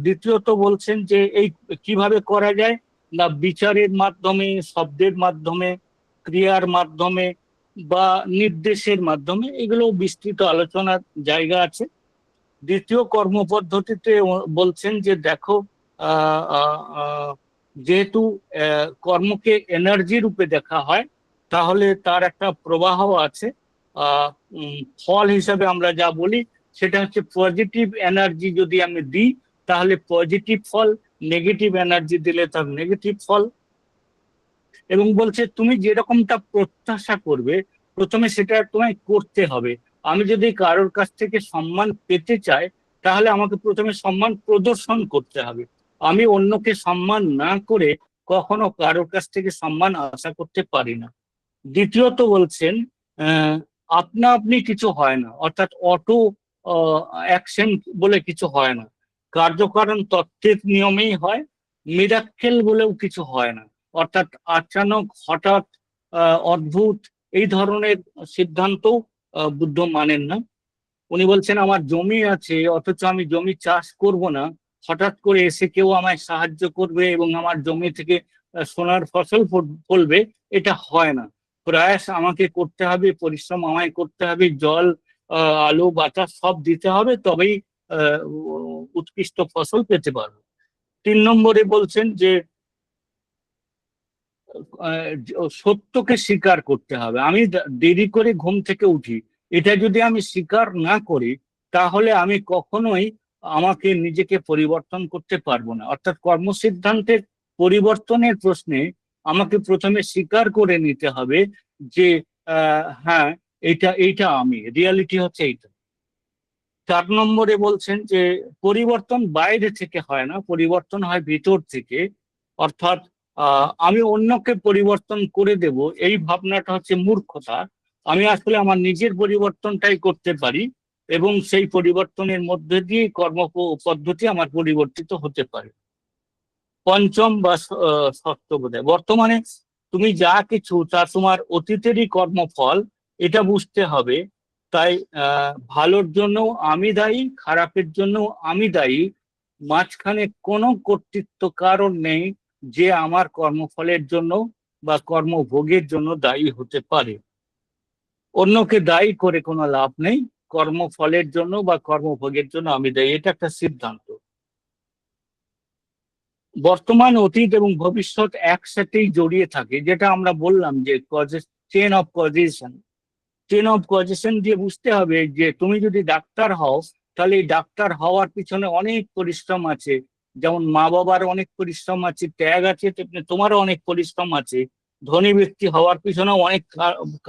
B: দ্বিতীয়ত বলছেন যে এই কিভাবে করা যায় না, বিচারের মাধ্যমে, শব্দের মাধ্যমে, ক্রিয়ার মাধ্যমে বা নির্দেশের মাধ্যমে। এগুলো বিস্তৃত আলোচনার জায়গা আছে। দ্বিতীয় কর্মপদ্ধতিতে বলছেন যে দেখো, যেহেতু কর্মকে এনার্জি রূপে দেখা হয়, তাহলে তার একটা প্রবাহ আছে। ফল হিসাবে আমরা যা বলি সেটা হচ্ছে পজিটিভ এনার্জি যদি আমি দিই তাহলে পজিটিভ ফল, নেগেটিভ এনার্জি দিলে তার নেগেটিভ ফল। এবং বলছে তুমি যেরকমটা প্রত্যাশা করবে প্রথমে সেটা তোমায় করতে হবে। আমি যদি কারোর কাছ থেকে সম্মান পেতে চাই, তাহলে আমাকে প্রথমে সম্মান প্রদর্শন করতে হবে। আমি অন্যকে সম্মান না করে কখনো কারোর কাছ থেকে সম্মান আশা করতে পারি না। দ্বিতীয়ত বলছেন আপনা আপনি কিছু হয় না, অর্থাৎ অটো অ্যাকশন বলে কিছু হয় না, কার্যকারণ তত্ত্বের নিয়মেই হয়। মিরাক্কেল বলেও কিছু হয় না, অর্থাৎ আচানক হঠাৎ অদ্ভুত এই ধরনের সিদ্ধান্ত বুদ্ধ মানেন না। উনি বলছেন আমার জমি আছে অথচ আমি জমি চাষ করব না, হঠাৎ করে এসে কেউ আমায় সাহায্য করবে এবং আমার জমি থেকে সোনার ফসল ফলবে, এটা হয় না। প্রয়াস আমাকে করতে হবে, পরিশ্রম আমায় করতে হবে, জল আলো বাতাস সব দিতে হবে, তবেই উৎকৃষ্ট ফসল পেতে পারবো। 3 নম্বরে বলছেন যে সত্যকে স্বীকার করতে হবে। আমি দেরি করে ঘুম থেকে উঠি, এটা যদি আমি স্বীকার না করি তাহলে আমি কখনোই আমাকে নিজেকে পরিবর্তন করতে পারবো না। অর্থাৎ কর্মসিদ্ধান্তের পরিবর্তনের প্রশ্নে আমাকে প্রথমে স্বীকার করে নিতে হবে যে হ্যাঁ, এইটা আমি, রিয়ালিটি হচ্ছে এইটা। 4 নম্বরে বলছেন যে পরিবর্তন বাইরে থেকে হয় না, পরিবর্তন হয় ভিতর থেকে। অর্থাৎ আমি অন্যকে পরিবর্তন করে দেব, এই ভাবনাটা হচ্ছে মূর্খতা। আমি আসলে আমার নিজের পরিবর্তনটাই করতে পারি এবং সেই পরিবর্তনের মধ্যে দিয়ে কর্ম পদ্ধতি আমার পরিবর্তিত হতে পারে। 5ম বা 6ষ্ঠ বোধহয়, বর্তমানে তুমি যা কিছু তা তোমার অতীতেরই কর্মফল, এটা বুঝতে হবে। তাই ভালোর জন্য আমি দায়ী, খারাপের জন্য আমি দায়ী, মাঝখানে কোনো কর্তৃত্ব কারণ নেই যে আমার কর্মফলের জন্য বা কর্মভোগের জন্য দায়ী হতে পারে। অন্যকে দায়ী করে কোনো লাভ নেই, কর্মফলের জন্য বা কর্মভোগের জন্য আমি দায়ী, এটা একটা সিদ্ধান্ত। বর্তমান, অতীত এবং ভবিষ্যৎ একসাথেই জড়িয়ে থাকে, যেটা আমরা বললাম যে chain of causation. Chain of causation দিয়ে বুঝতে হবে যে তুমি যদি ডাক্তার হও তাহলে এই ডাক্তার হওয়ার পিছনে অনেক পরিশ্রম আছে, যেমন মা বাবার অনেক পরিশ্রম আছে, ত্যাগ আছে, তেমনি তোমারও অনেক পরিশ্রম আছে। ধনী ব্যক্তি হওয়ার পিছনেও অনেক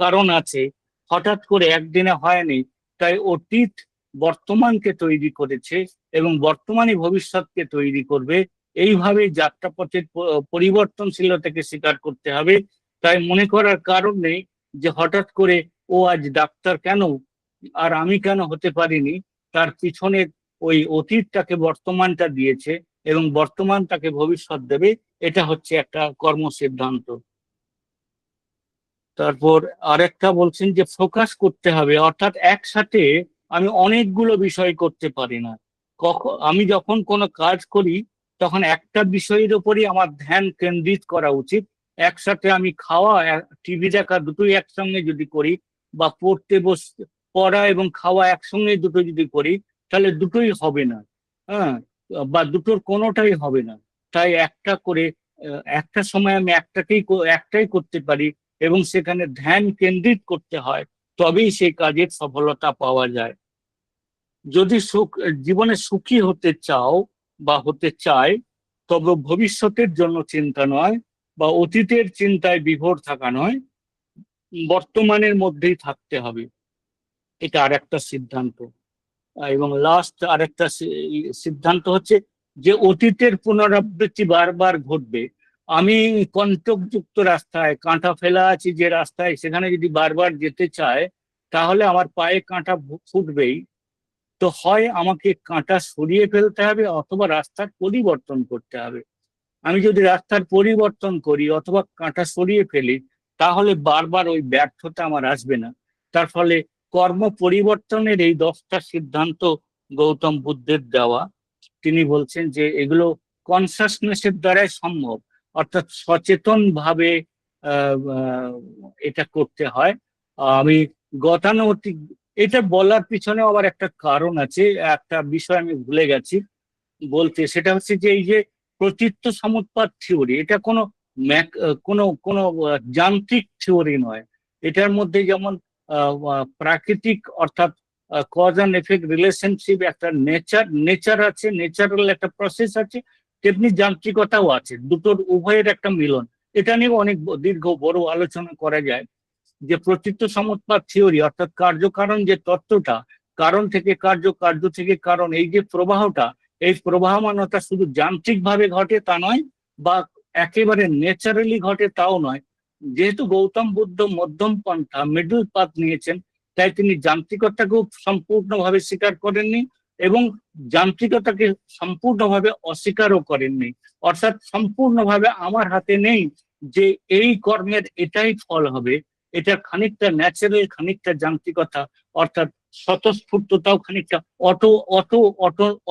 B: কারণ আছে, হঠাৎ করে একদিনে হয়নি। তাই অতীত বর্তমানকে তৈরি করেছে এবং বর্তমানই ভবিষ্যৎকে তৈরি করবে। এইভাবে যাত্রাপথের পরিবর্তনশীলতাকে স্বীকার করতে হবে। তাই মনে করার কারণ নেই যে হঠাৎ করে ও আজ ডাক্তার কেন আর আমি কেন হতে পারিনি। তার পিছনে ওই অতীতটাকে বর্তমানটা দিয়েছে এবং বর্তমান তাকে ভবিষ্যৎ দেবে, এটা হচ্ছে একটা কর্মসিদ্ধান্ত। তারপর আরেকটা বলছেন যে ফোকাস করতে হবে, অর্থাৎ একসাথে আমি অনেকগুলো বিষয় করতে পারি না। আমি যখন কোনো কাজ করি তখন একটা বিষয়ের উপরই আমার ধ্যান কেন্দ্রিত করা উচিত। একসাথে আমি খাওয়া, টিভি দেখা দুটোই একসঙ্গে যদি করি, বা পড়া এবং খাওয়া একসঙ্গে দুটো যদি করি তাহলে দুটোই হবে না, হ্যাঁ, বা দুটোর কোনোটাই হবে না। তাই একটা করে একটা সময় আমি একটাই করতে পারি এবং সেখানে ধ্যান কেন্দ্রিত করতে হয়, তবেই সেই কাজের সফলতা পাওয়া যায়। যদি জীবনে সুখী হতে চাও বা হতে চায়, তবে ভবিষ্যতের জন্য চিন্তা নয় বা অতীতের চিন্তায় বিভোর থাকা নয়, বর্তমানের মধ্যেই থাকতে হবে। এটা আরেকটা সিদ্ধান্ত। এবং লাস্ট আরেকটা সিদ্ধান্ত হচ্ছে যে অতীতের পুনরাবৃত্তি বারবার ঘটবে। আমি কণ্টকযুক্ত রাস্তায়, কাঁটা ফেলা আছি যে রাস্তায়, সেখানে যদি বারবার যেতে চায় তাহলে আমার পায়ে কাঁটা ফুটবেই। তো হয় আমাকে কাঁটা সরিয়ে ফেলতে হবে অথবা রাস্তার পরিবর্তন করতে হবে। আমি যদি রাস্তার পরিবর্তন করি অথবা কাঁটা সরিয়ে ফেলি তাহলে বারবার ওই ব্যর্থতা আমার আসবে না। তার ফলে কর্ম পরিবর্তনের এই 10টা সিদ্ধান্ত গৌতম বুদ্ধের দেওয়া। তিনি বলছেন যে এগুলো কনসাসনেসের দ্বারাই সম্ভব, অর্থাৎ সচেতন ভাবে এটা করতে হয়। আমি গতানুগতিক, এটা বলার পিছনে আবার একটা কারণ আছে, একটা বিষয় আমি ভুলে গেছি বলতে, সেটা হচ্ছে যে এই যে প্রতীত্ব সমুৎপাত থিওরি, এটা কোনো যান্ত্রিক থিওরি নয়। এটার মধ্যে যেমন প্রাকৃতিক অর্থাৎ কজ অ্যান্ড এফেক্ট রিলেশনশিপ, একটা নেচার আছে, নেচারাল একটা প্রসেস আছে, তেমনি যান্ত্রিকতাও আছে, দুটোর উভয়ের একটা মিলন। এটা নিয়ে অনেক দীর্ঘ বড় আলোচনা করা যায়। যে প্রতীত্ব সমুৎপাত থিওরি অর্থাৎ কার্যকারণ যে তত্ত্বটা, কারণ থেকে কার্য, কার্য থেকে কারণ, এই যে প্রবাহটা, এই প্রবাহমানতা শুধু যান্ত্রিক ভাবে ঘটে তা নয়, বা একেবারে ন্যাচারালি ঘটে তাও নয়। যেহেতু গৌতম বুদ্ধ মধ্যম পন্থা, মিডল পাথ নিয়েছেন, তাই তিনি যান্ত্রিকতাকেও সম্পূর্ণভাবে স্বীকার করেননি এবং যান্ত্রিকতাকে সম্পূর্ণভাবে অস্বীকারও করেননি। অর্থাৎ সম্পূর্ণভাবে আমার হাতে নেই যে এই কর্মের এটাই ফল হবে, এটা খানিকটা ন্যাচারাল, খানিকটা যান্ত্রিকতা, অর্থাৎ স্বতঃস্ফূর্ততাও খানিকটা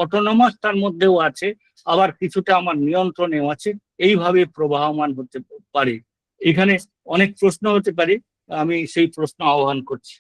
B: অটোনমাস তার মধ্যেও আছে, আবার কিছুটা আমার নিয়ন্ত্রণেও আছে। এইভাবে প্রবাহমান হতে পারে। এখানে অনেক প্রশ্ন হতে পারে, আমি সেই প্রশ্ন আহ্বান করছি।